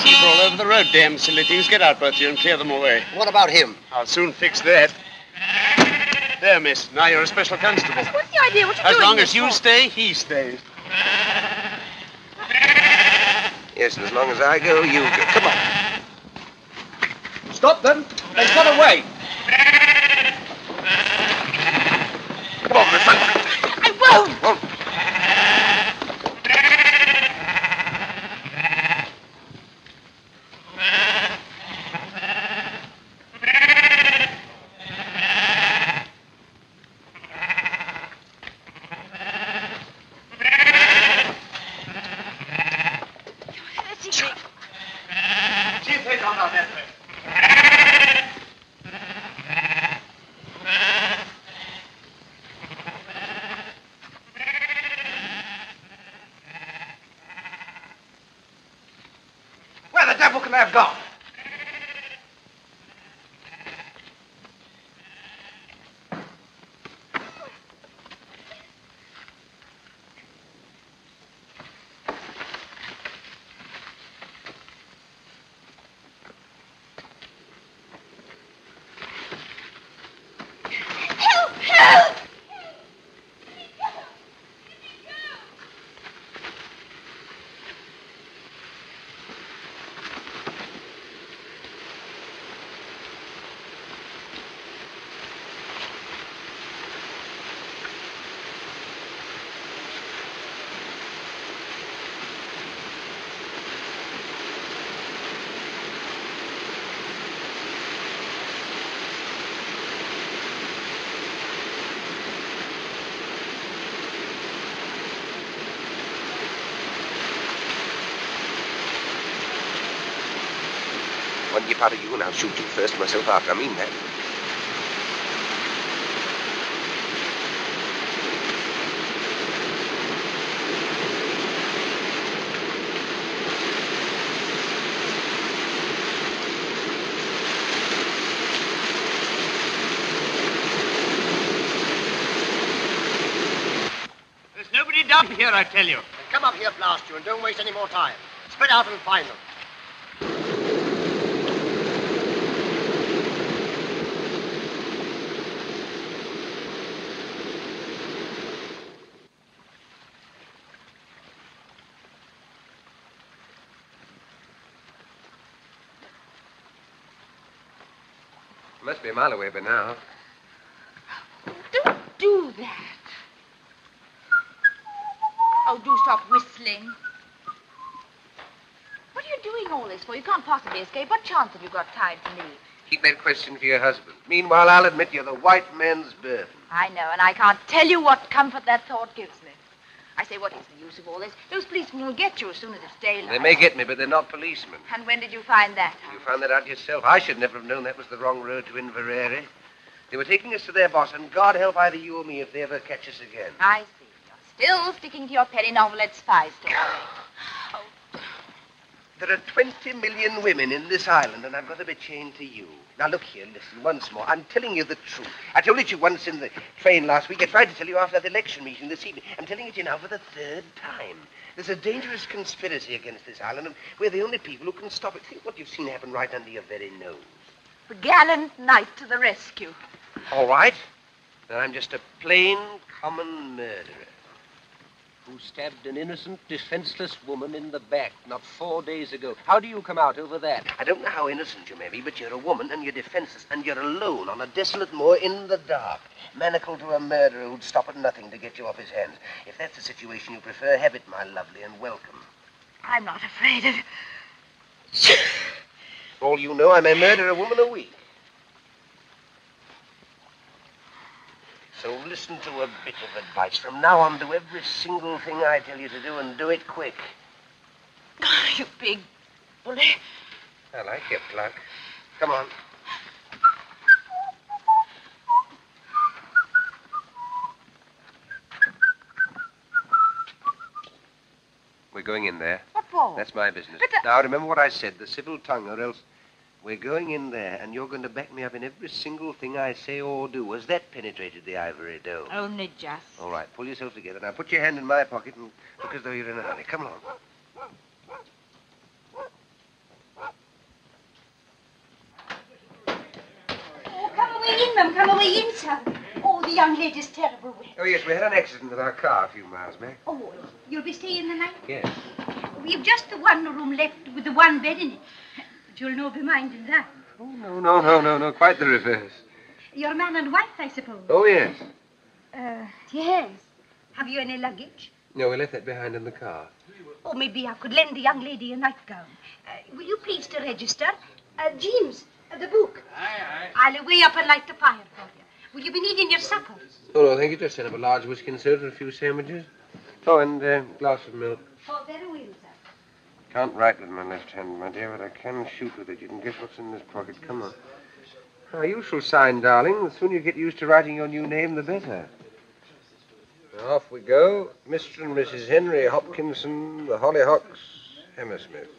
Sheep all over the road, damn silly things. Get out, both of you, and clear them away. What about him? I'll soon fix that. There, miss. Now you're a special constable. What's the idea? What are you As doing? long as you stay, he stays. Yes, and as long as I go, you go. Come on. Stop them. They've got away. Come on, Miss Hunt. I won't. Won't. Where the devil can they have gone? Help! Help! One get out of you and I'll shoot you first, myself after. I mean that. here, I tell you. Come up here, blast you, and don't waste any more time. Spread out and find them. Must be a mile away by now. Don't do that. Oh, do stop whistling. What are you doing all this for? You can't possibly escape. What chance have you got tied to me? Keep that question for your husband. Meanwhile, I'll admit you're the white man's burden. I know, and I can't tell you what comfort that thought gives me. I say, what is the use of all this? Those policemen will get you as soon as it's daylight. They may get me, but they're not policemen. And when did you find that out? You found that out yourself. I should never have known that was the wrong road to Inverary. They were taking us to their boss, and God help either you or me if they ever catch us again. I see. You're still sticking to your penny novelette spy story. There are 20 million women in this island, and I've got to be chained to you. Now, look here, listen, once more. I'm telling you the truth. I told it to you once in the train last week. I tried to tell you after that election meeting this evening. I'm telling it to you now for the third time. There's a dangerous conspiracy against this island, and we're the only people who can stop it. Think what you've seen happen right under your very nose. The gallant knight to the rescue. All right. Then I'm just a plain, common murderer who stabbed an innocent, defenseless woman in the back not 4 days ago. How do you come out over that? I don't know how innocent you may be, but you're a woman and you're defenseless and you're alone on a desolate moor in the dark, manacled to a murderer who'd stop at nothing to get you off his hands. If that's the situation you prefer, have it, my lovely, and welcome. I'm not afraid of... For all you know, I may murder a woman a week. So listen to a bit of advice. From now on, do every single thing I tell you to do, and do it quick. You big bully. I like your pluck. Come on. We're going in there. What for? That's my business. But Now, remember what I said, the civil tongue, or else we're going in there, and you're going to back me up in every single thing I say or do. Has that penetrated the ivory dome? Only just. All right, pull yourself together. Now, put your hand in my pocket and look as though you're in a hurry. Come along. Oh, come away in, ma'am. Come away in, sir. Oh, the young lady's terrible wet. Oh, yes, we had an accident with our car a few miles back. Oh, you'll be staying the night? Yes. We've just the one room left with the one bed in it. But you'll no be minding that. Oh, no. Quite the reverse. Your man and wife, I suppose. Oh, yes. Yes. Have you any luggage? No, we left that behind in the car. Oh, maybe I could lend the young lady a nightgown. Will you please to register? James, the book. Aye. I'll away up and light the fire for you. Will you be needing your supper? Oh, no, thank you. Just send up a large whiskey and soda and a few sandwiches. Oh, and a glass of milk. Oh, very well, sir. Can't write with my left hand, my dear, but I can shoot with it. You can guess what's in this pocket. Come on. Now, you shall sign, darling. The sooner you get used to writing your new name, the better. Now, off we go. Mr. and Mrs. Henry Hopkinson, the Hollyhocks, Hammersmith.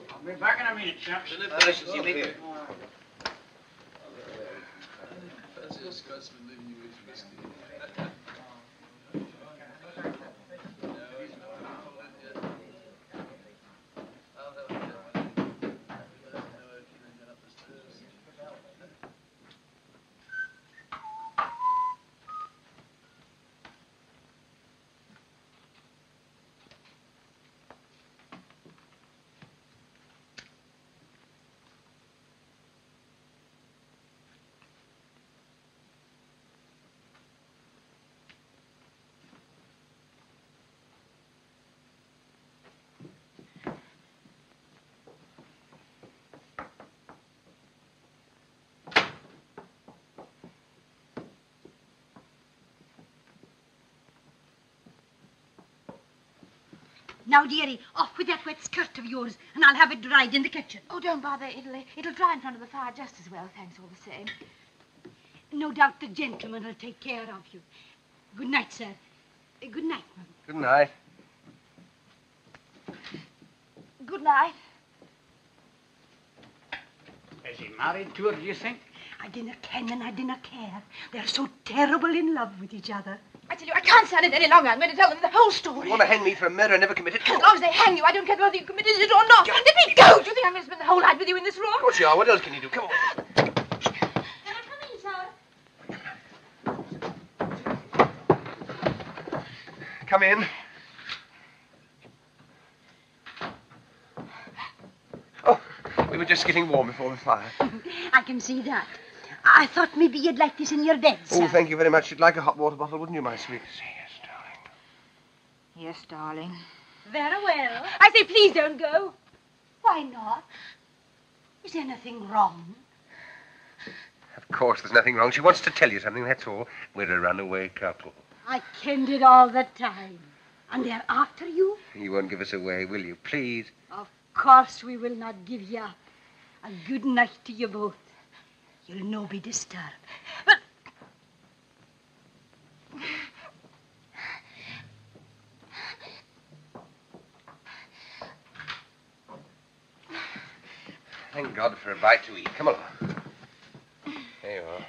I'll be back in a minute, chaps. Now, dearie, off with that wet skirt of yours, and I'll have it dried in the kitchen. Oh, don't bother. It'll dry in front of the fire just as well, thanks all the same. No doubt the gentleman will take care of you. Good night, sir. Good night, Mother. Good night. Good night. Is he married to her, do you think? I dinna ken and I dinna care. They're so terrible in love with each other. I tell you, I can't stand it any longer. I'm going to tell them the whole story. You want to hang me for a murder I never committed? As long as they hang you, I don't care whether you committed it or not. Let me go! Do you think I'm going to spend the whole night with you in this room? Of course you are. What else can you do? Come on. Come in. Oh, we were just getting warm before the fire. I can see that. I thought maybe you'd like this in your bed, sir. Oh, thank you very much. You'd like a hot water bottle, wouldn't you, my sweet? Yes, darling. Very well. I say, please don't go. Why not? Is there anything wrong? Of course there's nothing wrong. She wants to tell you something, that's all. We're a runaway couple. I kenned it all the time. And they're after you? You won't give us away, will you? Please. Of course we will not give you up. A good night to you both. You'll no be disturbed. But... Thank God for a bite to eat. Come along. There you are.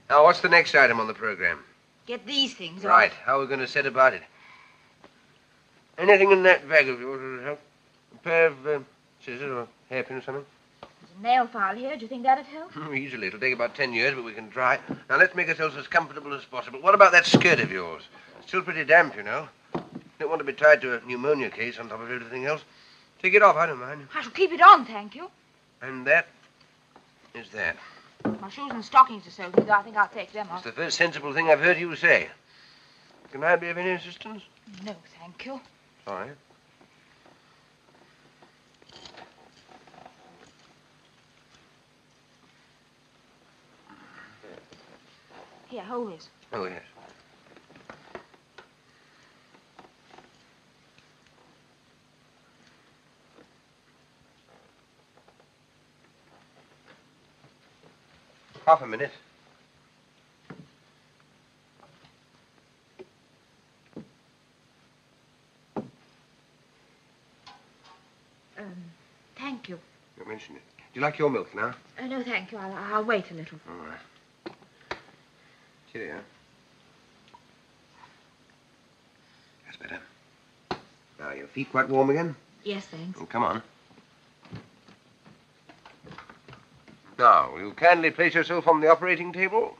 Now, what's the next item on the program? Get these things Right. off. How are we going to set about it? Anything in that bag of yours will help? A pair of scissors or hairpin or something? There's a nail file here. Do you think that'd help? Easily. It'll take about 10 years, but we can try. Now, let's make ourselves as comfortable as possible. What about that skirt of yours? It's still pretty damp, you know. Don't want to be tied to a pneumonia case on top of everything else. Take it off. I don't mind. I shall keep it on, thank you. And that is that. My shoes and stockings are soaking, though I think I'll take them It's off. the first sensible thing I've heard you say. Can I be of any assistance? No, thank you. Sorry. Here, hold this. Oh, yes. Half a minute. Thank you. Don't mention it. Do you like your milk now? No, thank you. I'll wait a little. All right. Cheerio. That's better. Now, your feet quite warm again? Yes, thanks. Oh, come on. Now, will you kindly place yourself on the operating table?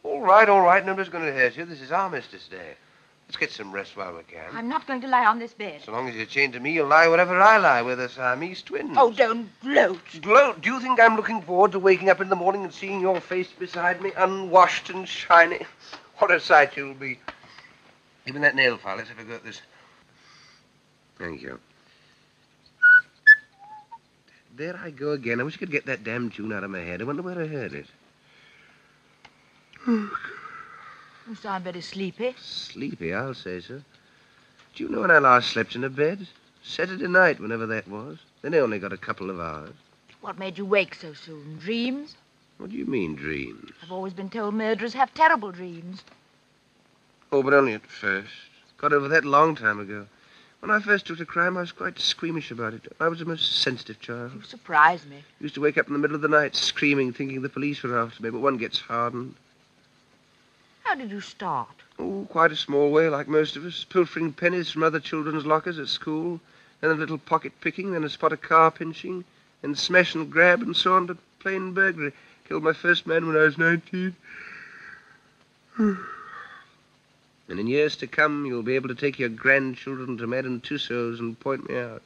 All right, all right. Nobody's going to hurt you. This is Armistice Day. Let's get some rest while we can. I'm not going to lie on this bed. So long as you're chained to me, you'll lie wherever I lie. We're the Siamese twins. Oh, don't gloat. Gloat? Do you think I'm looking forward to waking up in the morning and seeing your face beside me, unwashed and shiny? What a sight you'll be. Give me that nail file. Let's have a go at this. Thank you. There I go again. I wish I could get that damn tune out of my head. I wonder where I heard it. You sound very sleepy. Sleepy, I'll say so. Do you know when I last slept in a bed? Saturday night, whenever that was. Then I only got a couple of hours. What made you wake so soon? Dreams? What do you mean, dreams? I've always been told murderers have terrible dreams. Oh, but only at first. Got over that a long time ago. When I first took to crime, I was quite squeamish about it. I was a most sensitive child. You surprise me. Used to wake up in the middle of the night screaming, thinking the police were after me, but one gets hardened. How did you start? Oh, quite a small way, like most of us. Pilfering pennies from other children's lockers at school, then a little pocket picking, then a spot of car pinching, then smash and grab and so on to plain burglary. Killed my first man when I was 19. And in years to come, you'll be able to take your grandchildren to Madame Tussauds and point me out.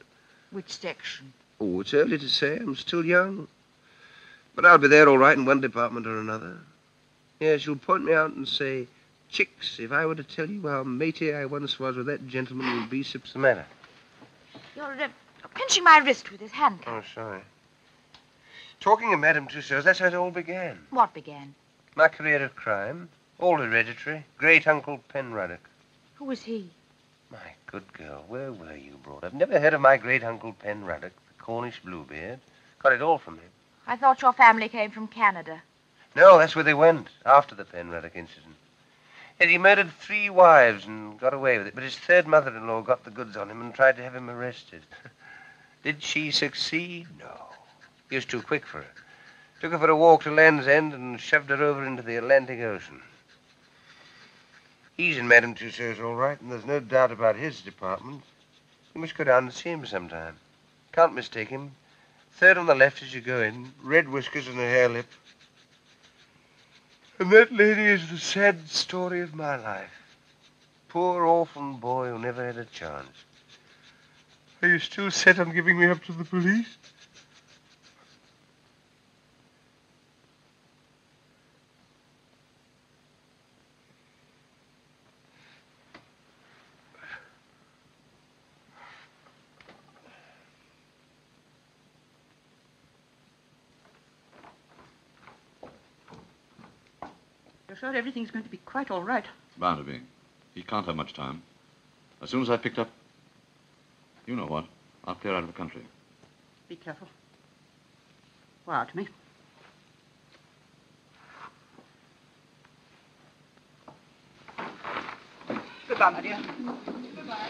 Which section? Oh, it's early to say. I'm still young. But I'll be there all right in one department or another. Yes, you'll point me out and say, Chicks, if I were to tell you how matey I once was with that gentleman, you'd be what's the matter? You're pinching my wrist with his handcuff. Oh, sorry. Talking of Madame Tussauds, that's how it all began. What began? My career of crime. All hereditary. Great-uncle Penruddock. Who was he? My good girl, where were you brought up? Never heard of my great-uncle Penruddock, the Cornish Bluebeard? Got it all from him. I thought your family came from Canada. No, that's where they went, after the Penruddock incident. Yet he murdered 3 wives and got away with it, but his third mother-in-law got the goods on him and tried to have him arrested. Did she succeed? No. He was too quick for her. Took her for a walk to Land's End and shoved her over into the Atlantic Ocean. He's in Madame Tussauds all right, and there's no doubt about his department. You must go down and see him sometime. Can't mistake him. Third on the left as you go in, red whiskers and a hare lip. And that lady is the sad story of my life. Poor orphan boy who never had a chance. Are you still set on giving me up to the police? You're sure everything's going to be quite all right? Bound to be. He can't have much time. As soon as I picked up... You know what? I'll clear out of the country. Be careful. Wire to me. Goodbye, my dear. Goodbye.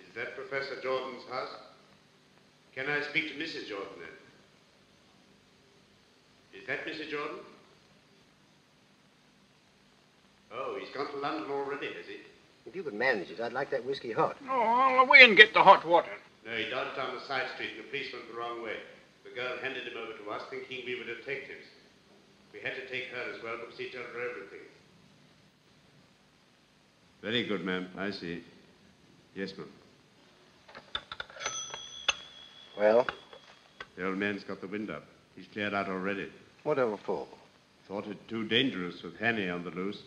Is that Professor Jordan's house? Can I speak to Mrs. Jordan then? Is that Mrs. Jordan? Oh, he's gone to London already, has he? If you could manage it, I'd like that whiskey hot. Oh, I'll away and get the hot water. No, he dodged down the side street and the police went the wrong way. The girl handed him over to us thinking we were detectives. We had to take her as well because he told her everything. Very good, ma'am. I see. Yes, ma'am. Well? The old man's got the wind up. He's cleared out already. Whatever for? Thought it too dangerous with Hannay on the loose.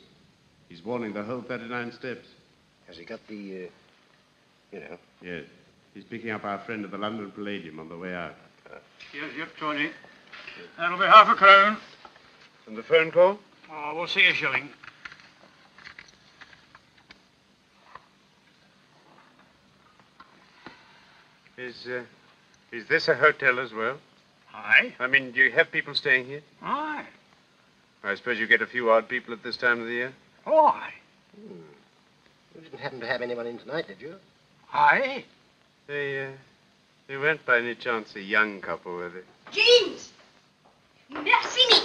He's warning the whole 39 steps. Has he got the, you know? Yes. He's picking up our friend at the London Palladium on the way out. Yes, Tony. That'll be half a crown. And the phone call? Oh, we'll see a shilling. Is this a hotel as well? Aye. I mean, do you have people staying here? Aye. I suppose you get a few odd people at this time of the year? Oh, aye. You didn't happen to have anyone in tonight, did you? Aye. They weren't by any chance a young couple, were they? James! Mercy me!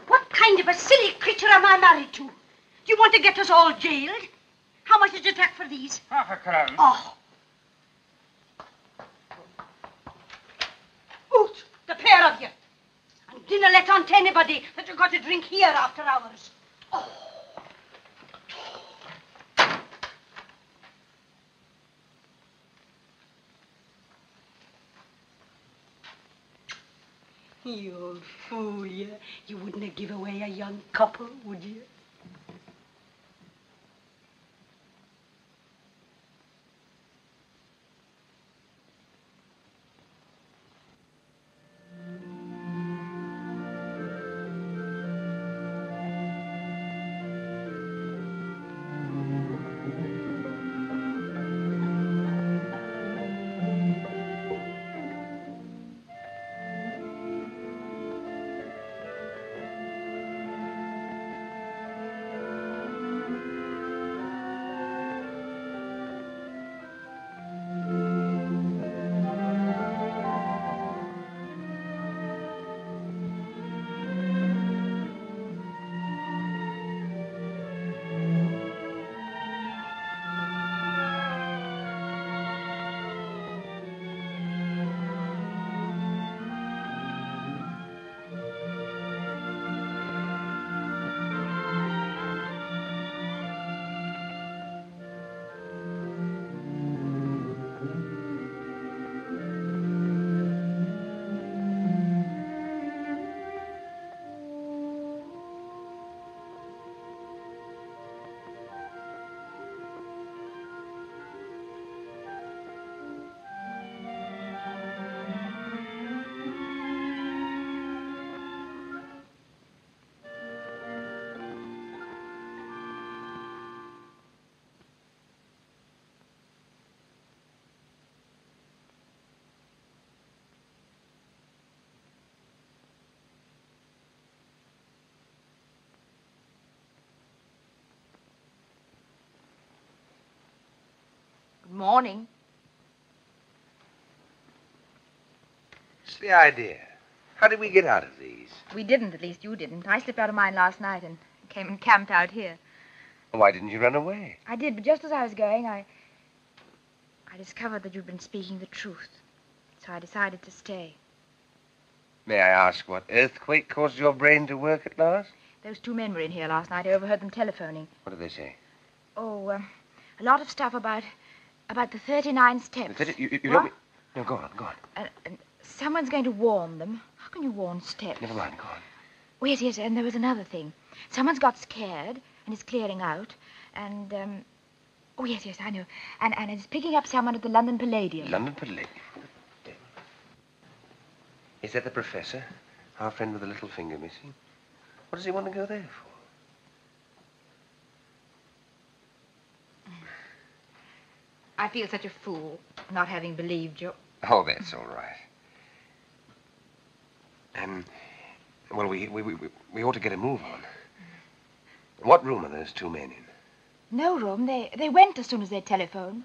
What kind of a silly creature am I married to? Do you want to get us all jailed? How much did you take for these? £0.50. Oh. Out, the pair of you. And dinna let on to anybody that you've got to drink here after hours. Oh. You old fool, you. You wouldn't have give away a young couple, would you? Good morning. What's the idea? How did we get out of these? We didn't, at least you didn't. I slipped out of mine last night and came and camped out here. Why didn't you run away? I did, but just as I was going, I discovered that you'd been speaking the truth. So I decided to stay. May I ask what earthquake caused your brain to work at last? Those two men were in here last night. I overheard them telephoning. What did they say? Oh, a lot of stuff about the 39 steps. You What? don't mean... No, go on, go on. And someone's going to warn them. How can you warn steps? Never mind, go on. Oh, yes, and there was another thing. Someone's got scared and is clearing out. And, oh, yes, I know. And is picking up someone at the London Palladium. London Palladium? Is that the professor? Our friend with the little finger missing? What does he want to go there for? I feel such a fool not having believed you. Oh, that's all right. Well, we ought to get a move on. What room are those two men in? No room. They went as soon as they telephoned.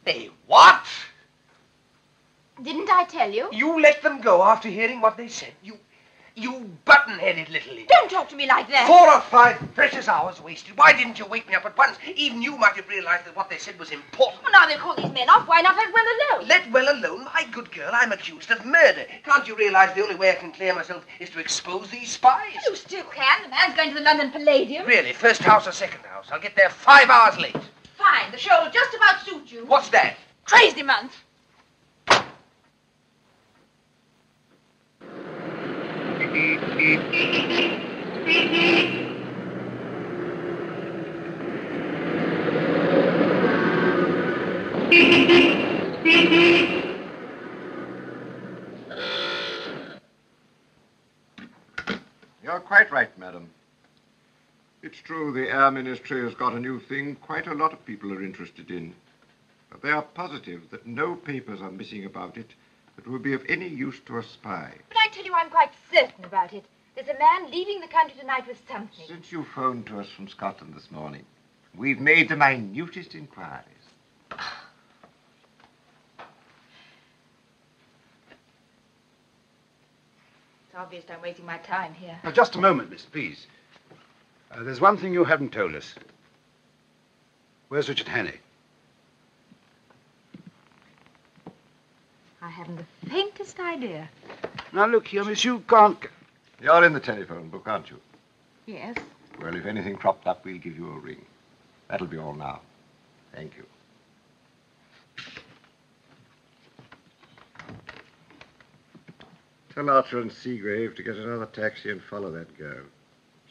They what? Didn't I tell you? You let them go after hearing what they said. You button-headed little idiot. Don't talk to me like that. 4 or 5 precious hours wasted. Why didn't you wake me up at once? Even you might have realized that what they said was important. Well, now they've called these men off. Why not let well alone? Let well alone? My good girl, I'm accused of murder. Can't you realize the only way I can clear myself is to expose these spies? You still can. The man's going to the London Palladium. Really? First house or second house? I'll get there 5 hours late. Fine. The show will just about suit you. What's that? Crazy month. You're quite right, madam. It's true the Air Ministry has got a new thing quite a lot of people are interested in. But they are positive that no papers are missing about it that will be of any use to a spy. But I tell you, I'm quite certain about it. There's a man leaving the country tonight with something. Since you phoned to us from Scotland this morning, we've made the minutest inquiries. obvious I'm wasting my time here. Now, just a moment, miss, please. There's one thing you haven't told us. Where's Richard Hannay? I haven't the faintest idea. Now, look here, miss, you can't... You're in the telephone book, aren't you? Yes. Well, if anything cropped up, we'll give you a ring. That'll be all now. Thank you. Tell Archer and Seagrave to get another taxi and follow that girl.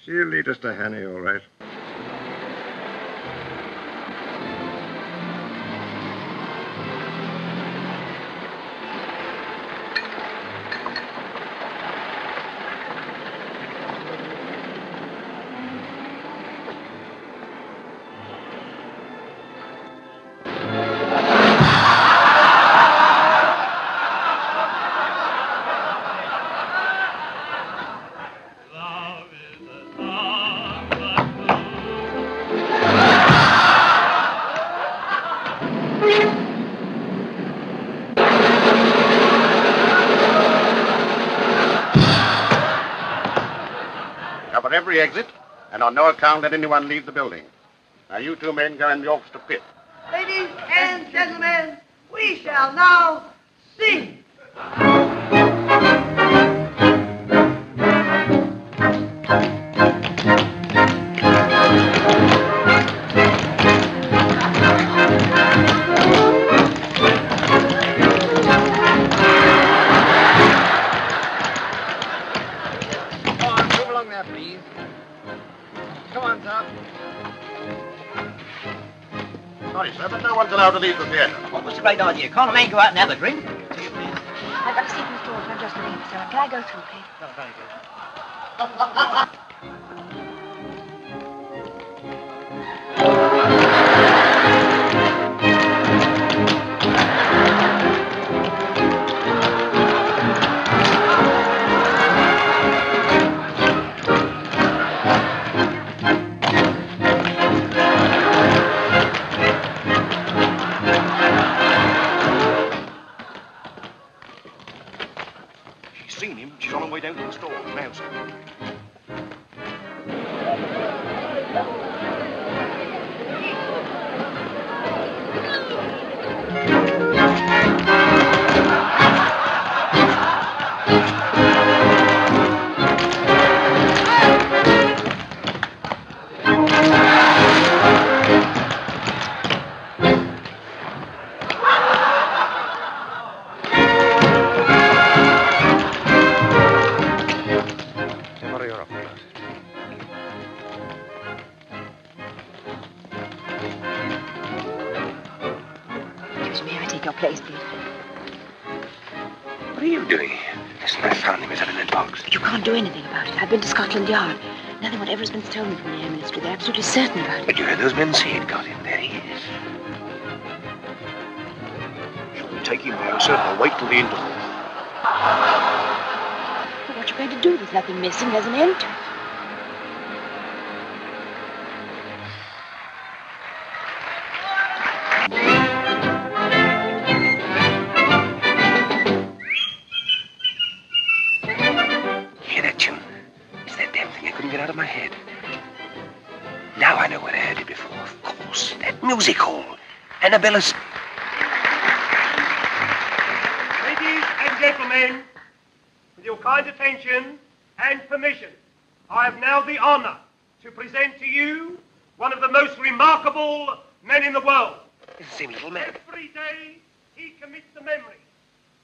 She'll lead us to Hannay, all right. Cover every exit, and on no account let anyone leave the building. Now, you two men go in the orchestra pit. Ladies and gentlemen, we shall now sing. Sorry, sir, but no one's allowed to leave the theatre. What was the right idea? Can't a man go out and have a drink? I've got to see to Mr. Orton. I'm just looking for someone. Can I go through, please? Oh, very good. Seen him. She's on her way down to the store. Now, sir. Your place, please. What are you doing? Listen, I found him. He's up in that box. You can't do anything about it. I've been to Scotland Yard. Nothing whatever has been stolen from the Air Ministry. They're absolutely certain about it. But you heard those men say it got him. There he is. Shall we take him now, sir, or wait till the interval? But what you going to do? There's nothing missing. There's an end to it. Out of my head. Now I know where I heard it before. Of course, that music hall. Annabella's. Ladies and gentlemen, with your kind attention and permission, I have now the honor to present to you one of the most remarkable men in the world. It's the same little man. Every day he commits to memory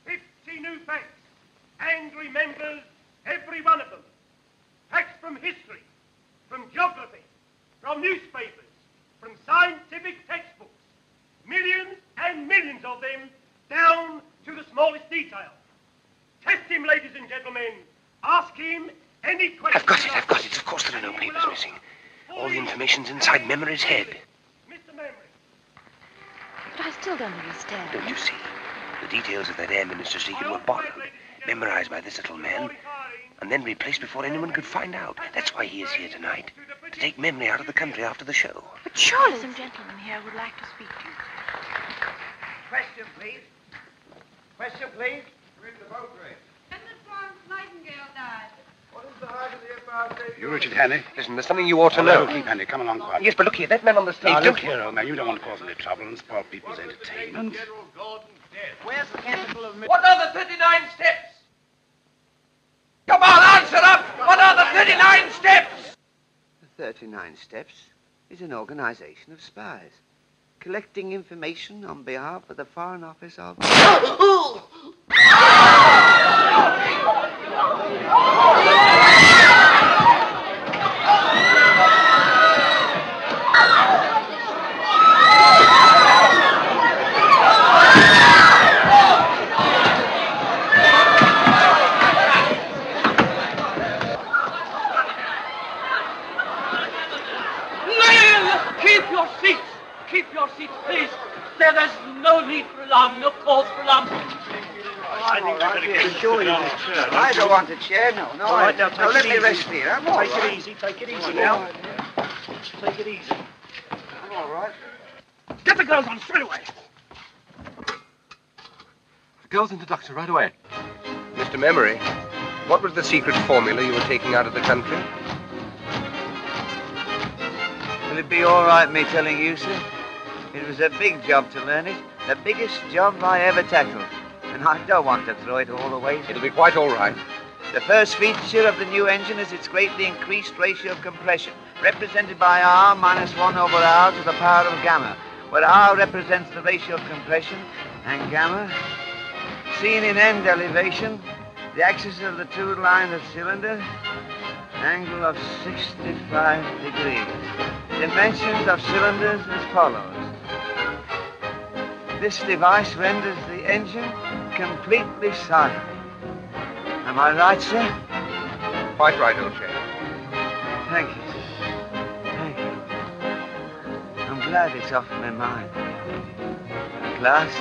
50 new facts and remembers every one of them. Facts from history, from geography, from newspapers, from scientific textbooks. Millions and millions of them, down to the smallest detail. Test him, ladies and gentlemen. Ask him any question. I've got it. Of course there are no papers missing. All the information's inside Memory's head. Mr. Memory. But I still don't understand. Don't you see? The details of that Air Minister's secret were bottled, memorized by this little man, and then replaced before anyone could find out. That's why he is here tonight, to take Memory out of the country after the show. But surely some gentleman here would like to speak to you. Question, please. Question, please. We're in the boat race. And the Nightingale died. What is the height of the Empire State? You Richard Hannay? Listen, there's something you ought to know. Keep Hannay, come along quietly. Yes, but look here, that man on the stage... Now, look here, old man, you don't want to cause any trouble and spoil people's entertainment. Where's the capital of... What are the 39 steps? Come on, answer up! What are the 39 steps? The 39 Steps is an organization of spies, collecting information on behalf of the Foreign Office of... Keep your seats! Keep your seats, please. There's no need for alarm, no cause for alarm. I don't want a chair, no. All right, now let me rest here. I'm all right. Take it easy now. Take it easy. I'm all right. Get the girls on straight away. The girls into Doctor right away. Mr. Memory, what was the secret formula you were taking out of the country? Will it be all right, me telling you, sir? It was a big job to learn it. The biggest job I ever tackled. And I don't want to throw it all away. It'll be quite all right. The first feature of the new engine is its greatly increased ratio of compression, represented by R minus 1 over R to the power of gamma, where R represents the ratio of compression, and gamma, seen in end elevation, the axis of the two lines of cylinder, angle of 65 degrees. Dimensions of cylinders as follows. This device renders the engine completely silent. Am I right, sir? Quite right, old chap. Thank you, sir. Thank you. I'm glad it's off my mind. At last.